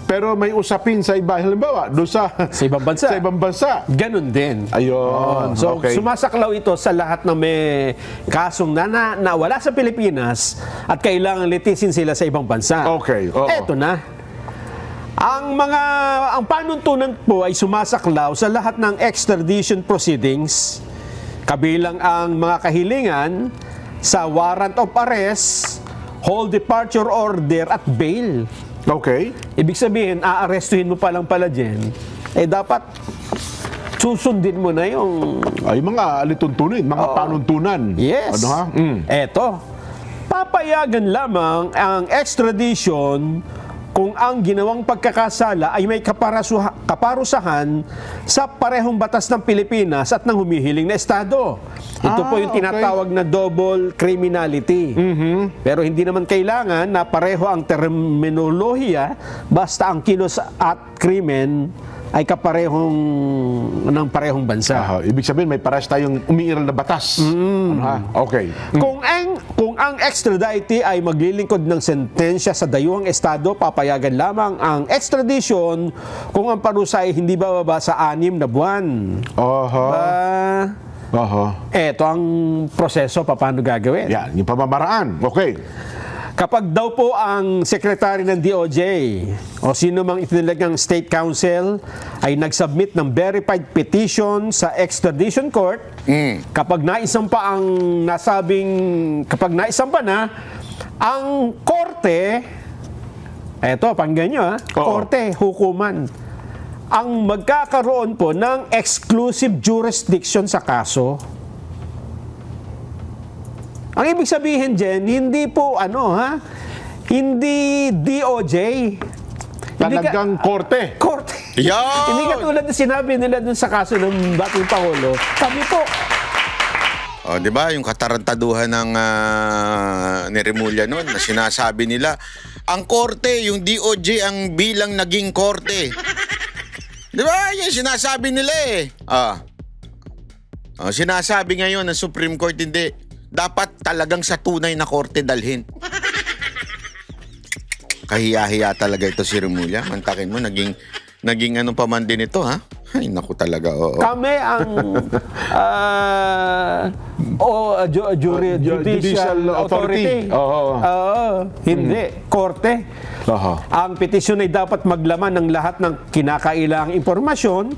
pero may usapin sa iba, halimbawa, doon sa ibang bansa. Sa ibang bansa. Ganun din. Ayun. So, okay. sumasaklaw ito sa lahat ng may kasong nawala sa Pilipinas at kailangan litisin sila sa ibang bansa. Okay. Eto na. Ang panuntunan po ay sumasaklaw sa lahat ng extradition proceedings, kabilang ang mga kahilingan sa warrant of arrest, hold departure order at bail. Okay. Ibig sabihin, aarestuhin mo pa lang pala dyan, dapat susundin mo na yung... Ay, mga alituntunin, mga panuntunan. Yes. Ano ha? Eto, papayagan lamang ang extradition kung ang ginawang pagkakasala ay may kaparusahan sa parehong batas ng Pilipinas at ng humihiling na estado. Ito po yung tinatawag na double criminality. Pero hindi naman kailangan na pareho ang terminolohiya, basta ang kilos at krimen ay kaparehong ng parehong bansa. Ibig sabihin may parehas tayong umiiral na batas. Ano ha? Okay. Kung ang extradite ay maglilingkod ng sentensya sa dayuhang estado, papayagan lamang ang extradition kung ang parusa ay hindi bababa sa 6 na buwan. Eto ang proseso paano gagawin. Yan, yung pamamaraan. Okay. Kapag daw po ang sekretary ng DOJ o sino mang itinilagang State Counsel ay nagsubmit ng verified petition sa extradition court, kapag naisampa na, ang korte, eto, pakinggan nyo korte, hukuman, ang magkakaroon po ng exclusive jurisdiction sa kaso. Ang ibig sabihin dyan, hindi po hindi DOJ. Talagang korte. Korte. Yan! Hindi katulad na sinabi nila dun sa kaso ng dating Pangulo. Kami po. Di ba yung katarantaduhan ng ni Remulla noon na sinasabi nila, ang korte, yung DOJ ang bilang naging korte. Di ba? Yan sinasabi nila sinasabi ngayon ng Supreme Court, hindi. Dapat talagang sa tunay na korte dalhin. Kahiya-hiya talaga ito si Remulla. Mantakin mo, naging ano pa man din ito, ha? Ay, naku talaga, oo. Kami ang judicial authority. Hindi. Korte. Ang petisyon ay dapat maglaman ng lahat ng kinakailangang impormasyon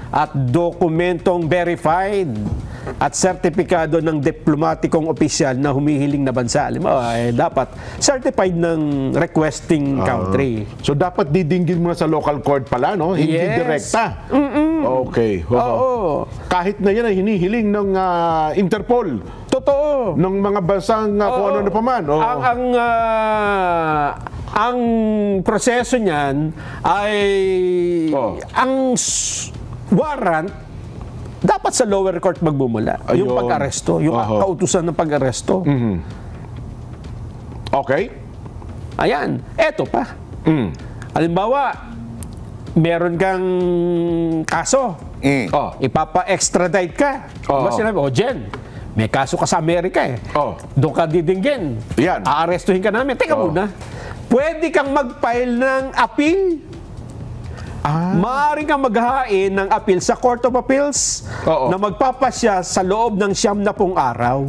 at dokumentong verified at sertipikado ng diplomatikong opisyal na humihiling na bansa. Dapat certified ng requesting country. So dapat didinggin mo na sa local court pala, no? Hindi direkta. Okay. Kahit na yan ay hinihiling ng Interpol. Totoo. Ng mga bansang kung ano na paman. Ang proseso niyan ay ang warrant dapat sa lower court magmumula. Yung pag-aresto, yung kautusan ng pag-aresto. Okay. Ayan, eto pa. Halimbawa, meron kang kaso. Ipapa-extradite ka. Diba sinabi, Jen, may kaso ka sa Amerika doon ka didinggin. Yan. Aarestuhin ka namin. Teka muna. Pwede kang mag-file ng appeal. Maaari kang maghain ng appeal sa Court of Appeals na magpapasya sa loob ng 90 araw.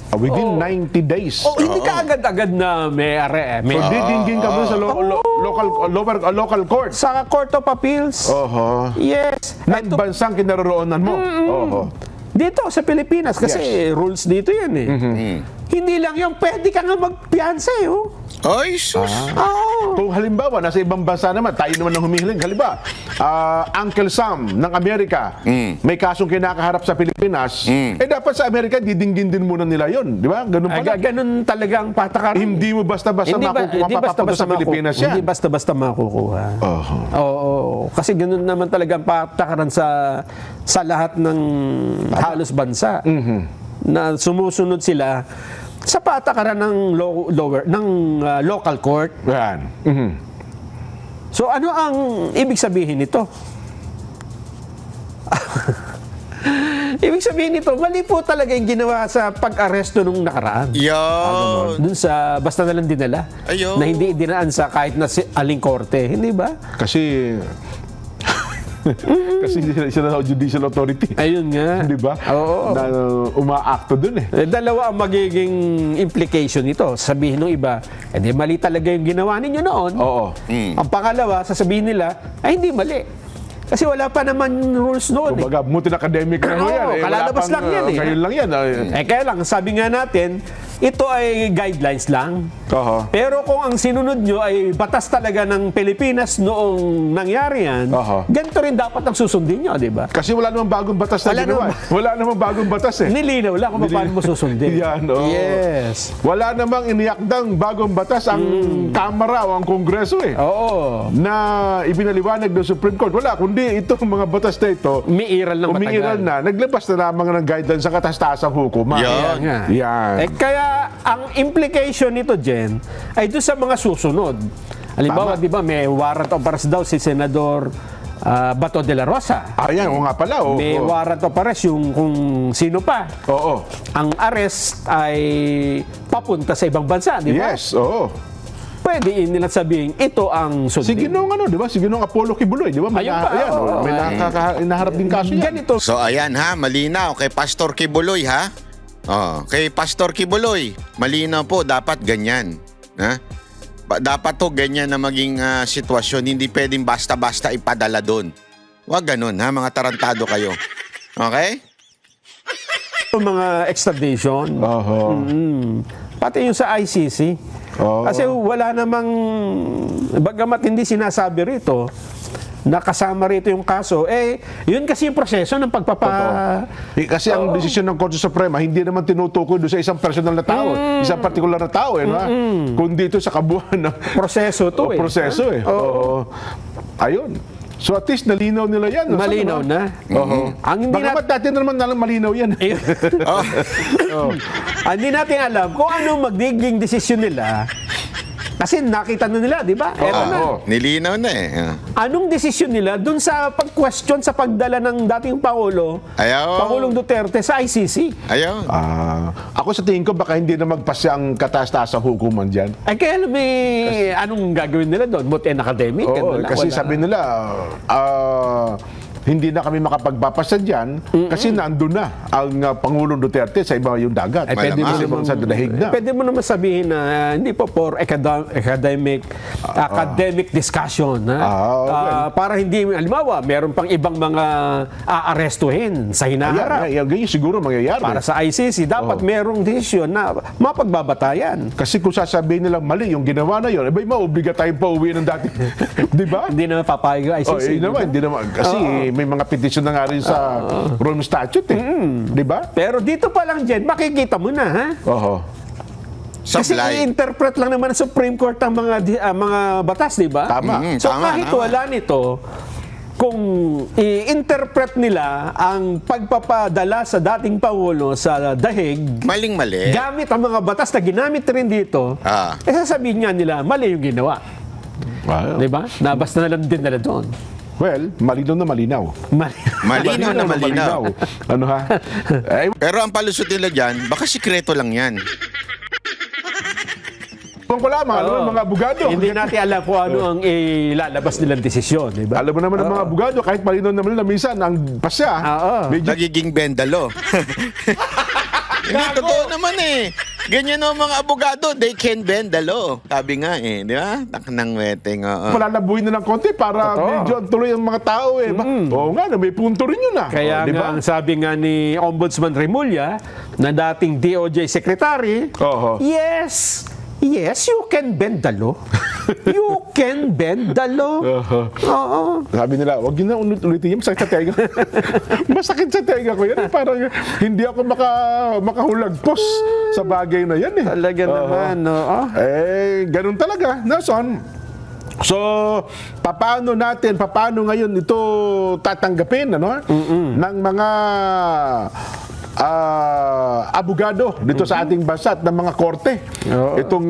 Within 90 days. Oh, hindi ka agad-agad na may So, didinggin ka mo sa local court. Sa Court of Appeals. Oho. Yes. Ng bansang kinaroroonan mo. Oho. Dito sa Pilipinas kasi rules dito yan eh. Hindi lang yung pwede ka nga magpiyansa eh. Oh. Ay, sus. Kung halimbawa, nasa ibang bansa naman, tayo naman ang humihiling. Halimbawa, Uncle Sam ng Amerika, may kasong kinakaharap sa Pilipinas, dapat sa Amerika, didinggin din muna nila yon, di ba? Ganun pala. Ganun talagang patakaran. Hindi mo basta-basta mapapapunta sa Pilipinas yan. Hindi basta-basta makukuha. Oo. Kasi ganun naman talagang patakaran sa lahat ng halos bansa. Na sumusunod sila sa patakaran ng local court. Yan. So ano ang ibig sabihin nito? Ibig sabihin nito, mali po talaga yung ginawa sa pag-aresto nung nakaraan. Yun. Dun sa basta na lang dinala. Ayun. Na hindi dinaan sa kahit na aling korte, hindi ba? Kasi sila sa judicial authority. Ayun nga. Di ba? Oo. Na umaakto dun eh. Dalawa ang magiging implication nito. Sabihin ng iba, di mali talaga yung ginawa ninyo noon. Oo. Ang pangalawa, sasabihin nila, ay hindi mali. Kasi wala pa naman rules noon eh. Kumbaga, mutin academic na Oo, yan. kalalabas lang yan eh. Ngayon lang yan. Kaya lang, sabi nga natin, ito ay guidelines lang. Oho. Pero kung ang sinunod nyo ay batas talaga ng Pilipinas noong nangyari yan, Oho. ganito rin dapat ang susundin nyo, di ba? Kasi wala namang bagong batas na Wala ginawa. namang- Wala namang bagong batas eh. Nilinaw lang kung paano mo susundin. Yan, oo. Yes. Wala namang iniyakdang bagong batas ang Kamara o ang Kongreso eh. Oo. Na ibinaliwanag ng Supreme Court. Wala, kundi itong mga batas na ito, Umiiral ng umiiral matagal. na, naglabas na lamang ng guidelines sa katas-tasang hukuman. Yan. Nga. Yan. Kaya ang implication nito, Jen, ay doon sa mga susunod. Halimbawa, di ba, may warrant of arrest daw si Senador Bato de la Rosa. Ayan, o nga pala. Oo. May warrant of arrest yung kung sino pa. Oo. Ang arrest ay papunta sa ibang bansa, di ba? Yes, oo. Pwede nila sabihin, ito ang Si sundin. Ginong ano, di ba? Si Ginong Apollo Kibuloy, di ba? May Ayun pa, ayan, oo. may inaharap din kaso yan. Ganito. So ayan ha, malinaw kay Pastor Kibuloy ha. Kay Pastor Kibuloy, malinaw po dapat ganyan. Ha? Dapat to ganyan na maging sitwasyon, hindi pwedeng basta-basta ipadala doon. Wag ganun ha, mga tarantado kayo. Okay? Yung mga extradition, Oho. pati yung sa ICC. Oo. Kasi wala namang, bagamat hindi sinasabi rito, nakasama rito yung kaso, yun kasi yung proseso ng Kasi ang desisyon ng Korte Suprema, hindi naman tinutukoy doon sa isang personal na tao, isang particular na tao, no? Kundi ito sa kabuuan ng proseso to eh. proseso eh. Oo. Ayun. So at least nalinaw nila yan. no? Malinaw Saan, na. Oo. Ang hindi Baka ba't natin naman nalang malinaw yan? Ang hindi natin alam kung ano magiging desisyon nila. Kasi nakita na nila, di ba? Eto na. Oo. Nilinaw na eh. Anong desisyon nila dun sa pag-question sa pagdala ng dating Pangulo, Ayaw. Pangulong Duterte sa ICC? Ayaw. Ako sa tingin ko baka hindi na magpasya ang katas-tasang hukuman dyan. Ay kaya may anong gagawin nila doon? Buti and academic? Oo, Wala, kasi wala. sabi nila, hindi na kami makapagpapasa dyan kasi nandun na ang Pangulong Duterte sa iba yung dagat. Ay, pwede mo Malamang. naman, sa dahig na. Pwede mo naman sabihin na hindi po for academic discussion. well. Para hindi, halimbawa, meron pang ibang mga aarestuhin sa hinaharap. Ayan, ganyan siguro mangyayari. Para sa ICC, dapat merong desisyon na mapagbabatayan. Kasi kung sasabihin nilang mali yung ginawa na yun, abay maubliga tayong pauwi ng dati. Di ba? Hindi naman papayag ang ICC. Hindi naman. Kasi may mga petition na nga rin sa Rome Statute eh. Di ba? Pero dito pa lang, Jen, makikita mo na, ha? Oho. Kasi Supply. i-interpret lang naman ng Supreme Court ang mga batas, di ba? Tama. So Tama, kahit tama. wala nito, kung i-interpret nila ang pagpapadala sa dating Pangulo sa dahig, Maling-mali. gamit ang mga batas na ginamit rin dito, sasabihin nga nila, mali yung ginawa. Wow. Di ba? Nabasta na lang din nila doon. Well, malinaw na malinaw. Malinaw na malinaw. Ano ha? Pero ang palusot nila dyan, baka sikreto lang yan. Kung ko lamang, alam mo, mga abogado. Hindi natin alam kung ano ang ilalabas nilang desisyon, di ba? Alam mo naman ng mga abogado, kahit malinaw naman nila, minsan ang pasya, Oo. medyo Nagiging bendalo. Hindi, totoo naman eh. Ganyan ang mga abogado, they can bend the law. Sabi nga eh, di ba? Taknang weteng, oo. Palalabuhin na ng konti para Totoo. medyo tuloy ang mga tao eh. Oo nga, may punto rin yun ah. Kaya di nga ba? ang sabi nga ni Ombudsman Remulla na dating DOJ Secretary, Oho. yes, you can bend the law. You can bend the law. Oo. Sabi nila, wag yun na ulitin yung masakit sa tenga. Masakit sa tenga ko yan. Parang hindi ako makahulagpos sa bagay na yan eh. Talaga naman, oo. Ganun talaga, Nelson. So, paano ngayon ito tatanggapin, ano? Ng mga abogado dito sa ating bansa at ng mga korte. Itong,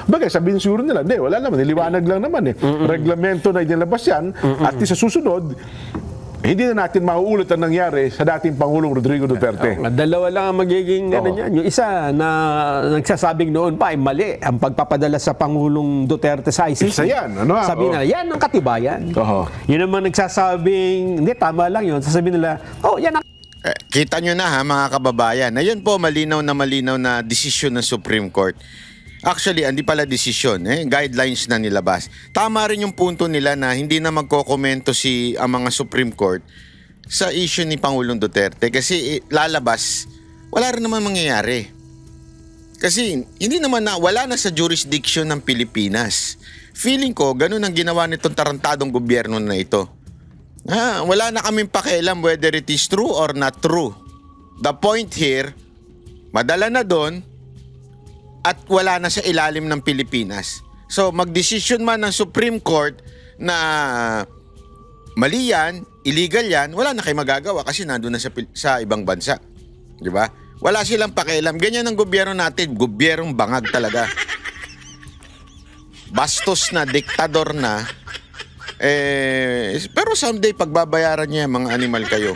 bagay, sabihin siguro nila, hindi, wala naman, niliwanag lang naman eh. Reglamento na inilabas yan, at sa susunod, hindi na natin mauulit ang nangyari sa dating Pangulong Rodrigo Duterte. Dalawa lang ang magiging ano niyan. Yung isa na nagsasabing noon pa ay mali ang pagpapadala sa Pangulong Duterte sa ICC. Isa yan, ano? Sabi nila, yan ang katibayan. Oho. Yun naman nagsasabing, hindi, tama lang yun. Sasabihin nila, yan ang Kita nyo na ha, mga kababayan. Ayun po, malinaw na desisyon ng Supreme Court. Actually, hindi pala desisyon, guidelines na nilabas. Tama rin yung punto nila na hindi na magkokomento ang mga Supreme Court sa issue ni Pangulong Duterte kasi lalabas, wala rin naman mangyayari. Kasi wala na sa jurisdiction ng Pilipinas. Feeling ko, ganun ang ginawa nitong tarantadong gobyerno na ito. Wala na kaming pakialam whether it is true or not true. The point here, madala na doon at wala na sa ilalim ng Pilipinas. So magdesisyon man ng Supreme Court na mali yan, illegal yan, wala na kayo magagawa kasi nandun na sa ibang bansa. Di ba? Wala silang pakialam. Ganyan ang gobyerno natin. Gobyernong bangag talaga. Bastos na, diktador na. Pero someday pagbabayaran niya mga animal kayo.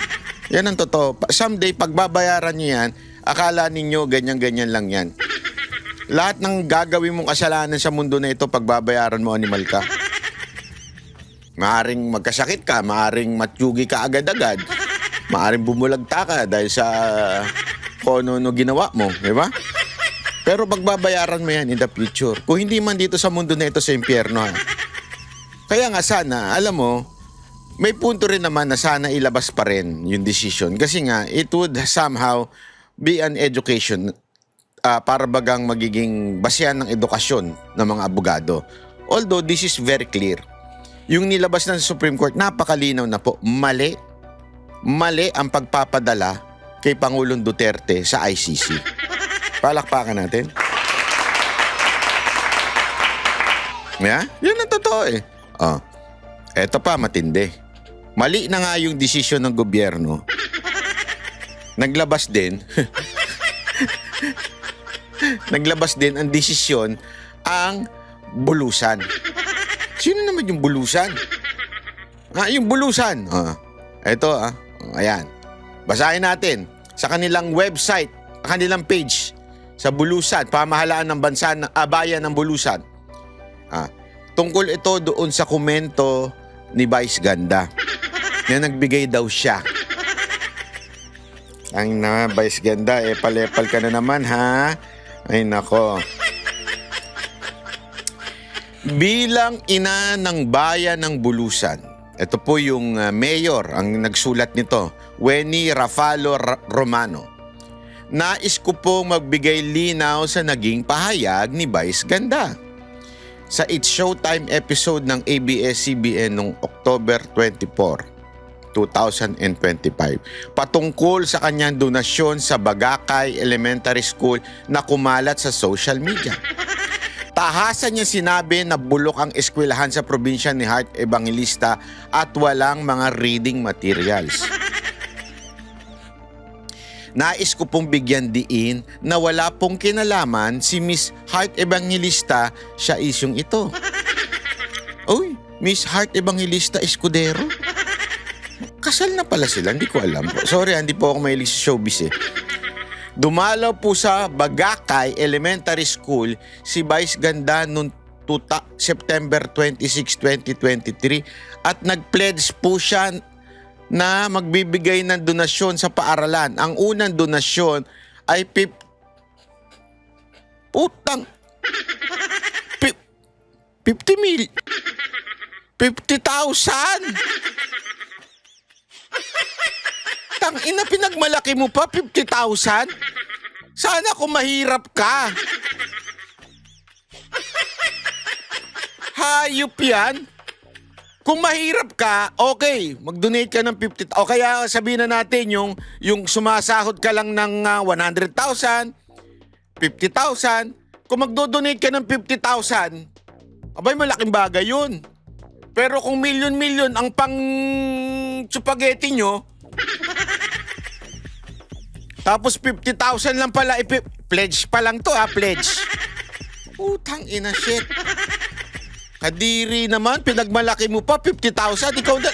Yan ang totoo. Someday pagbabayaran niya yan, akala ninyo ganyan-ganyan lang yan. Lahat ng gagawin mong kasalanan sa mundo na ito, pagbabayaran mo, animal ka. Maaring magkasakit ka, maaring matyugi ka agad-agad, maaring bumulagta ka dahil sa kung ano ginawa mo, di ba? Pero pagbabayaran mo yan in the future. Kung hindi man dito sa mundo na ito, sa impyerno. Kaya nga sana, alam mo, may punto rin naman na sana ilabas pa rin yung decision. Kasi nga, it would somehow be an education para bagang magiging basehan ng edukasyon ng mga abogado. Although this is very clear. Yung nilabas ng Supreme Court, napakalinaw na po. Mali ang pagpapadala kay Pangulong Duterte sa ICC. Palakpakan natin. Yeah? Yan ang totoo eh. Eto pa, matindi. Mali na nga yung desisyon ng gobyerno. Naglabas din ang desisyon ang bulusan. Sino naman yung bulusan? Yung bulusan. Eto, ayan. Basahin natin sa kanilang website, kanilang page, sa Bulusan, pamahalaan ng bansa, bayan ng Bulusan. Tungkol ito doon sa komento ni Vice Ganda na nagbigay daw siya. Ang Vice Ganda, palepal ka na naman ha. Ay nako. Bilang ina ng bayan ng Bulusan, ito po yung mayor ang nagsulat nito, Wenny Rafalo Romano. Nais ko pong magbigay linaw sa naging pahayag ni Vice Ganda sa It's Showtime episode ng ABS-CBN noong October 24, 2025 patungkol sa kanyang donasyon sa Bagakay Elementary School na kumalat sa social media. Tahasan niya sinabi na bulok ang eskwelahan sa probinsya ni Heart Evangelista at walang mga reading materials. Nais ko pong bigyan diin na wala pong kinalaman si Miss Heart Evangelista sa isyong ito. Uy, Miss Heart Evangelista Escudero? Kasal na pala sila, hindi ko alam po. Sorry, hindi po ako mahilig sa showbiz eh. Dumalaw po sa Bagakay Elementary School si Vice Ganda noong September 26, 2023 at nag-pledge po siya na magbibigay ng donasyon sa paaralan. Ang unang donasyon ay putang 50 mil 50,000. Tang ina, pinagmalaki mo pa 50,000. Sana kung mahirap ka. Hayop yan. Kung mahirap ka, okay, mag-donate ka ng 50,000. O kaya sabihin na natin yung sumasahod ka lang ng 100,000, 50,000. Kung magdo-donate ka ng 50,000, abay malaking bagay yun. Pero kung milyon-milyon ang pang spaghetti nyo, tapos 50,000 lang pala, pledge pa lang to pledge. Utang ina, shit. Kadiri naman, pinagmalaki mo pa, 50,000. Ikaw na,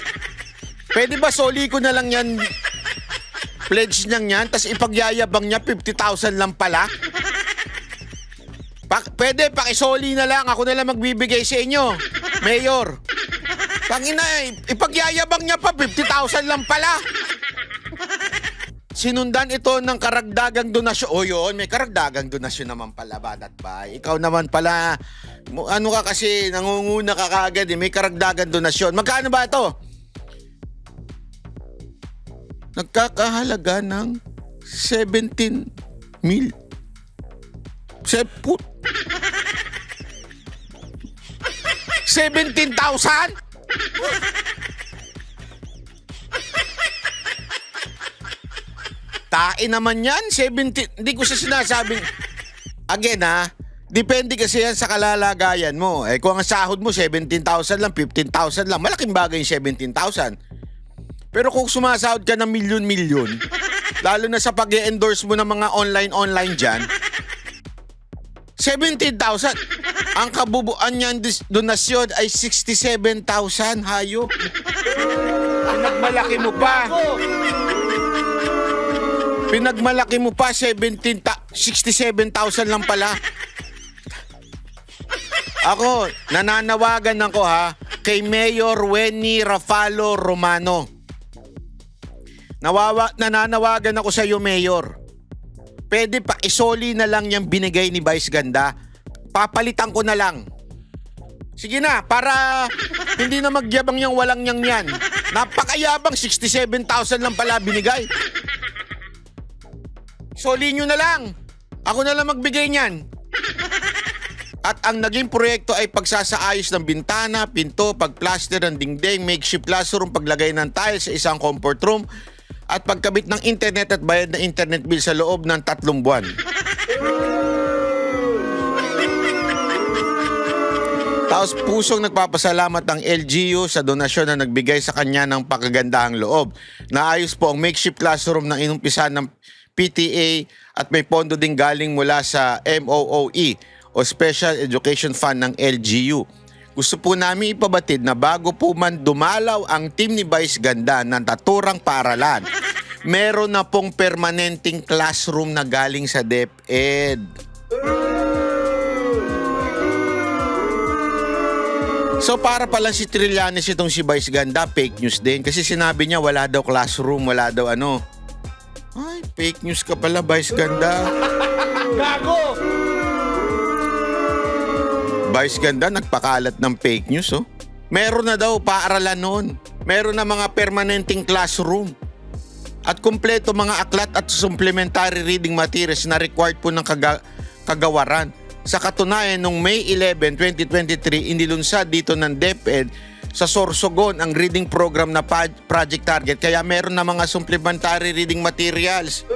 pwede ba soli ko na lang yan, pledge niyang yan, tas ipagyayabang niya, 50,000 lang pala? Pwede, pakisoli na lang, ako na lang magbibigay sa inyo, Mayor. Tangina, ipagyayabang niya pa, 50,000 lang pala. Sinundan ito ng karagdagang donasyon. O yun, may karagdagang donasyon naman pala, Badat Bay. Ikaw naman pala, ano ka kasi, nangunguna ka kaagad, may karagdagang donasyon. Magkano ba ito? Nagkakahalaga ng 17 mil. 17,000? Tain naman yan, 17. Hindi ko siya sinasabing. Again depende kasi yan sa kalalagayan mo. Kung ang sahod mo 17,000 lang, 15,000 lang, malaking bagay yung 17,000. Pero kung sumasahod ka ng milyon-milyon, lalo na sa pag-endorse mo ng mga online dyan, 17,000. Ang kabubuan niyan donasyon ay 67,000, hayop. Pinagmalaki mo pa. Pinagmalaki mo pa, 67,000 lang pala. Ako, nananawagan ako kay Mayor Wenny Rafalo Romano. Nananawagan ako sa iyo, Mayor. Pwede pa isoli na lang yung binigay ni Vice Ganda. Papalitan ko na lang. Sige na, para hindi na magyabang yung walang yang yan. Napakayabang, 67,000 lang pala binigay. Soli nyo na lang. Ako na lang magbigay niyan. At ang naging proyekto ay pagsasaayos ng bintana, pinto, pagplaster ng dingding, makeshift classroom, paglagay ng tiles sa isang comfort room, at pagkabit ng internet at bayad ng internet bill sa loob ng 3 buwan. Taos pusong nagpapasalamat ang LGU sa donasyon na nagbigay sa kanya ng pakagandahang loob. Naayos po ang makeshift classroom na inumpisahan ng PTA at may pondo ding galing mula sa MOOE o Special Education Fund ng LGU. Gusto po namin ipabatid na bago po man dumalaw ang team ni Vice Ganda ng naturang paaralan, meron na pong permanenteng classroom na galing sa DepEd. So para pala si Trillanes itong si Vice Ganda, fake news din. Kasi sinabi niya wala daw classroom, wala daw ano. Ay, fake news ka pala, Vice Ganda. Gago! Vice Ganda, nagpakalat ng fake news, oh. Meron na daw paaralan noon. Meron na mga permanenteng classroom. At kumpleto mga aklat at supplementary reading materials na required po ng kagawaran. Sa katunayan, noong May 11, 2023, inilunsad dito ng DepEd sa Sorsogon ang reading program na Project Target. Kaya meron na mga supplementary reading materials.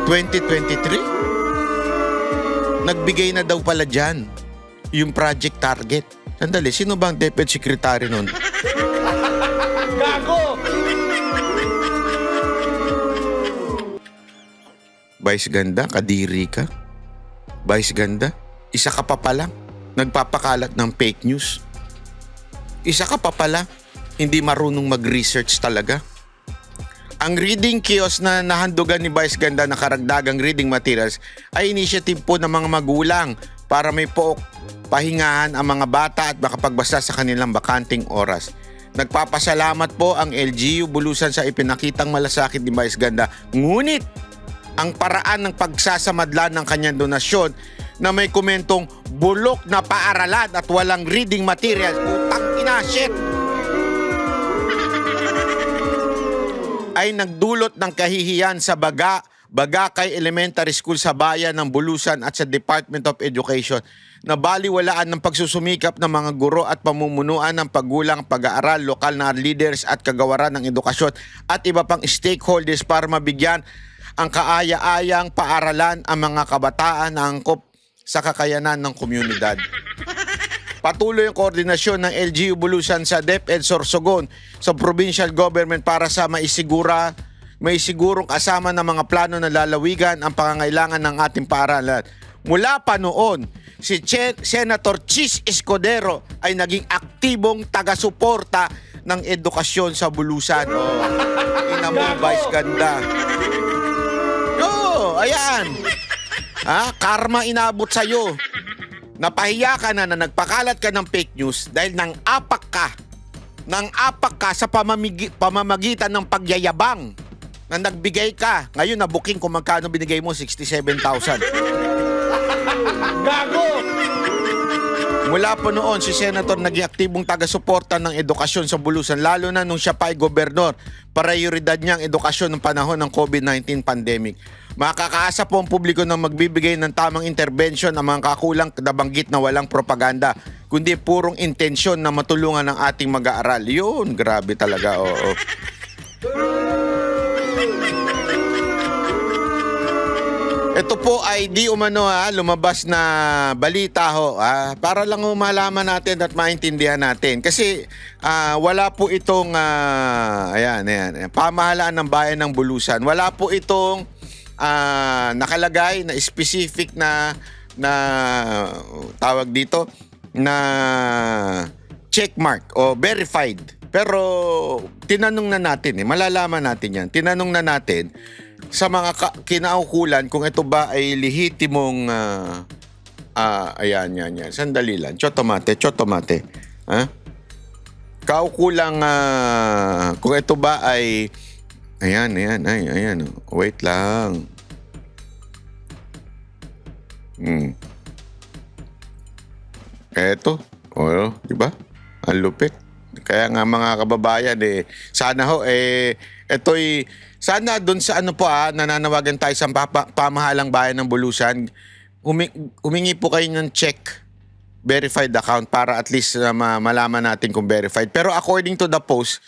2023? Nagbigay na daw pala dyan yung Project Target. Sandali, sino bang DepEd Secretary nun? Gago! Vice Ganda, kadiri ka. Vice Ganda, isa ka pa pala nagpapakalat ng fake news. Isa ka pa pala hindi marunong mag-research talaga. Ang reading kiosk na nahandugan ni Vice Ganda na karagdagang reading materials ay initiative po ng mga magulang para may pahingahan ang mga bata at makapagbasa sa kanilang bakanting oras. Nagpapasalamat po ang LGU Bulusan sa ipinakitang malasakit ni Vice Ganda. Ngunit, ang paraan ng pagsasamadlan ng kanyang donasyon na may komentong bulok na paaralan at walang reading materials. Putang ina, shit! Ay nagdulot ng kahihiyan sa Bagakay Elementary School sa bayan ng Bulusan at sa Department of Education na baliwalaan ng pagsusumikap ng mga guro at pamumunuan ng pagulang, pag-aaral, lokal na leaders at kagawaran ng edukasyon at iba pang stakeholders para mabigyan ang kaaya-ayang paaralan ang mga kabataan na angkop sa kakayanan ng komunidad. Patuloy ang koordinasyon ng LGU Bulusan sa DepEd Sorsogon sa provincial government para sa maisigurong kasama ng mga plano na lalawigan ang pangangailangan ng ating paaralan. Mula pa noon, si Senator Chis Escudero ay naging aktibong taga-suporta ng edukasyon sa Bulusan. Oh, ina mo, Vice Ganda. Oh, ayan. Karma inabot sa'yo. Napahiya ka na nagpakalat ka ng fake news dahil nang apak ka sa pamamagitan ng pagyayabang na nagbigay ka. Ngayon na booking kung magkano binigay mo, 67,000. Gago! Mula po noon, si Senator naging aktibong taga-suporta ng edukasyon sa Bulusan, lalo na nung siya pa ay gobernador. Prioridad niya ang edukasyon ng panahon ng COVID-19 pandemic. Makakaasa po ang publiko na magbibigay ng tamang intervention ang mga kakulang nabanggit na walang propaganda, kundi purong intensyon na matulungan ng ating mag-aaral. Yun, grabe talaga, oo. Ito po ay di umano lumabas na balita ho para lang malaman natin at maintindihan natin. Kasi wala po itong ayan, pamahalaan ng bayan ng Bulusan. Wala po itong nakalagay na specific na tawag dito na checkmark o verified. Pero tinanong na natin malalaman natin yan. Tinanong na natin sa mga kinaukulan kung ito ba ay lehitimong ayan. Sandali lang. Chotomate. Kaukulang kung ito ba ay ayan. Wait lang. Eto. Oh, di ba? Ang lupit. Kaya nga mga kababayan sana ho eto'y sana doon sa nananawagan tayo sa pamahalang bayan ng Bulusan, humingi po kayo ng check verified account para at least malaman natin kung verified. Pero according to the post,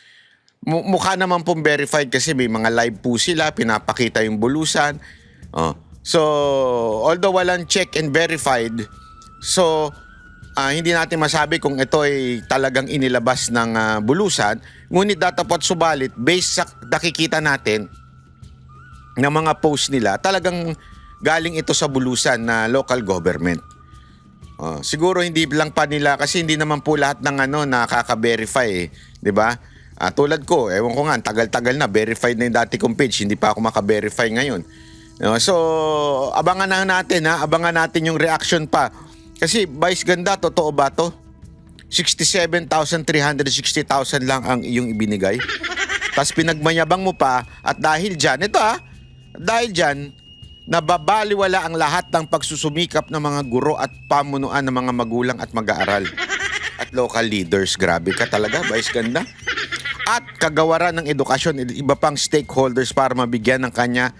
mukha naman pong verified kasi may mga live po sila, pinapakita yung Bulusan. So, although walang check and verified, so hindi natin masabi kung ito ay talagang inilabas ng Bulusan. Ngunit datapat subalit, based sa nakikita natin ng mga post nila, talagang galing ito sa Bulusan na local government. Siguro hindi lang pa nila kasi hindi naman po lahat ng nakaka-verify, 'di ba? Tulad ko, ewan ko nga, tagal-tagal na verified na yung dati kong page, hindi pa ako maka-verify ngayon. So, abangan natin yung reaction pa. Kasi Vice Ganda, totoo ba to? 67,360,000 lang ang iyong ibinigay. Tapos pinagmayabang mo pa at dahil dyan, dahil dyan, nababaliwala ang lahat ng pagsusumikap ng mga guro at pamunuan ng mga magulang at mag-aaral. At local leaders, grabe ka talaga, Vice Ganda. At kagawaran ng edukasyon, iba pang stakeholders para mabigyan ng kanya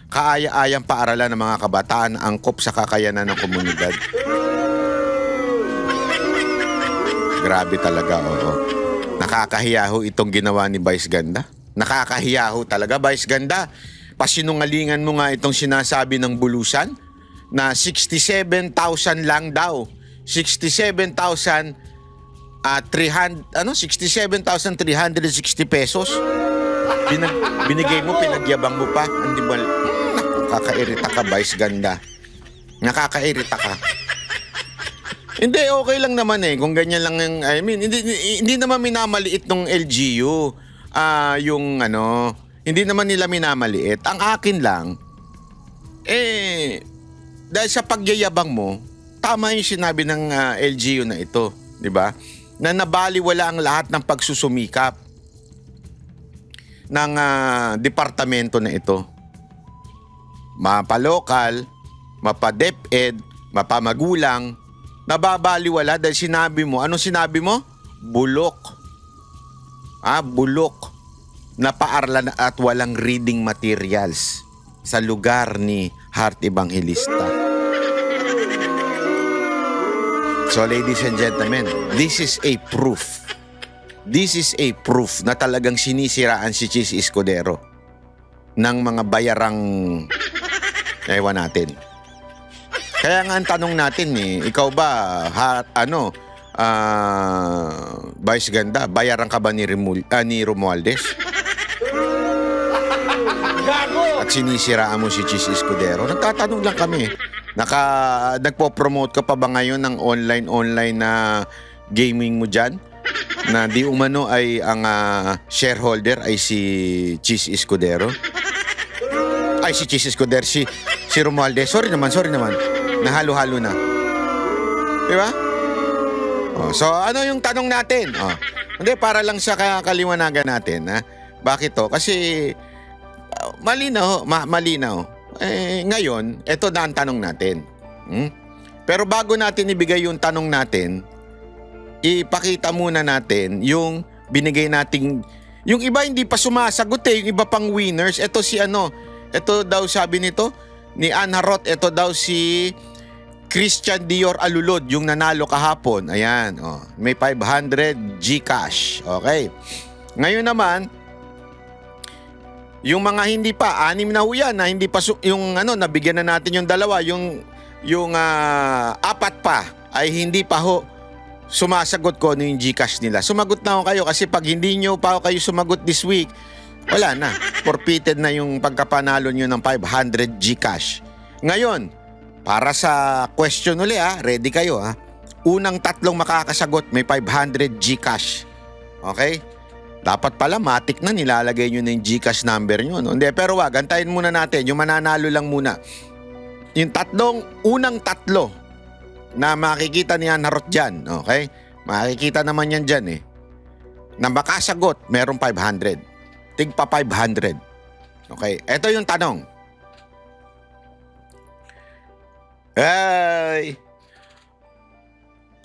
kaaya-ayang paaralan ng mga kabataan na angkop sa kakayanan ng komunidad. Grabe talaga, oo. Nakakahiyaho itong ginawa ni Vice Ganda. Nakakahiyaho talaga, Vice Ganda. Pasinungalingan mo nga itong sinasabi ng Bulusan na 67,000 lang daw. 67,360 pesos. Binigay mo, pinagyabang mo pa. Hindi ba? Nakakairita ka, Vice Ganda. Nakakairita ka. Hindi, okay lang naman kung ganyan lang yung, hindi naman minamaliit ng LGU hindi naman nila minamaliit. Ang akin lang dahil sa pagyayabang mo, tama yung sinabi ng LGU na ito, di ba? Na nabaliwala ang lahat ng pagsusumikap ng departamento na ito. mapalokal, mapa-DepEd, mapamagulang, nababaliwala dahil sinabi mo. Anong sinabi mo? Bulok. Bulok. Napaarlan at walang reading materials sa lugar ni Heart Evangelista. So ladies and gentlemen, this is a proof. This is a proof na talagang sinisiraan si Chis Escudero ng mga bayarang ewan natin. Kaya nga ang tanong natin ikaw ba, Vice Ganda, bayaran ka ba ni Romualdez? At sinisiraan mo si Chis Escudero? Nagtatanong lang kami. Nagpo-promote ka pa ba ngayon ng online na gaming mo dyan? Na di umano ay ang shareholder ay si Chis Escudero? Ay, si Chis Escudero, si Romualdez. Sorry naman. Nahalo-halo na. Di ba? So, ano yung tanong natin? Hindi, para lang sa kaliwanagan natin. Bakit to? Kasi malinaw. Ngayon, ito na ang tanong natin. Pero bago natin ibigay yung tanong natin, ipakita muna natin yung binigay nating, yung iba hindi pa sumasagot yung iba pang winners. Ito ito daw sabi nito, ni Ann Harot, ito daw si Christian Dior Alulod, yung nanalo kahapon. Ayan, may 500 GCash. Okay. Ngayon naman, yung mga hindi pa, 6 na ho yan, na hindi pa, yung nabigyan na natin yung 2, yung 4 pa, ay hindi pa ho sumasagot ko yung GCash nila. Sumagot na ho kayo kasi pag hindi nyo pa ho kayo sumagot this week, wala na. Forfeited na yung pagkapanalo nyo ng 500 GCash. Ngayon, para sa question uli ready kayo Unang 3 makakasagot, may 500 GCash. Okay? Dapat pala matik na nilalagay nyo na yung GCash number nyo. No? Hindi, pero wag, antayin muna natin. Yung mananalo lang muna. Yung unang 3 na makikita ni Ann Harot dyan. Okay? Makikita naman yan dyan Na makasagot, merong 500. Tigpa 500. Okay, ito yung tanong.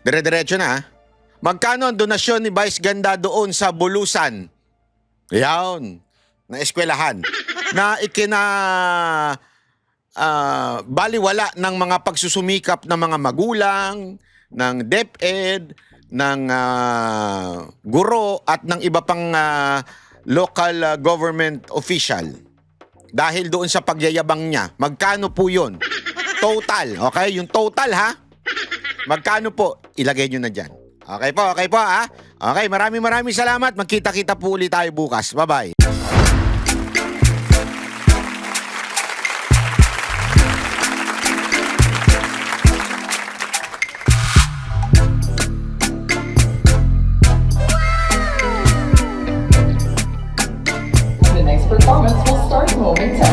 Dire-diretso na Magkano ang donasyon ni Vice Ganda doon sa Bulusan? Yan, na eskwelahan. Na baliwala ng mga pagsusumikap ng mga magulang, ng DepEd, ng guro at ng iba pang local government official. Dahil doon sa pagyayabang niya, magkano po yun? Total, okay? Yung total magkano po? Ilagay nyo na dyan. Okay po Okay, maraming salamat. Magkita-kita po ulit tayo bukas. Bye-bye. The next performance will start momentarily.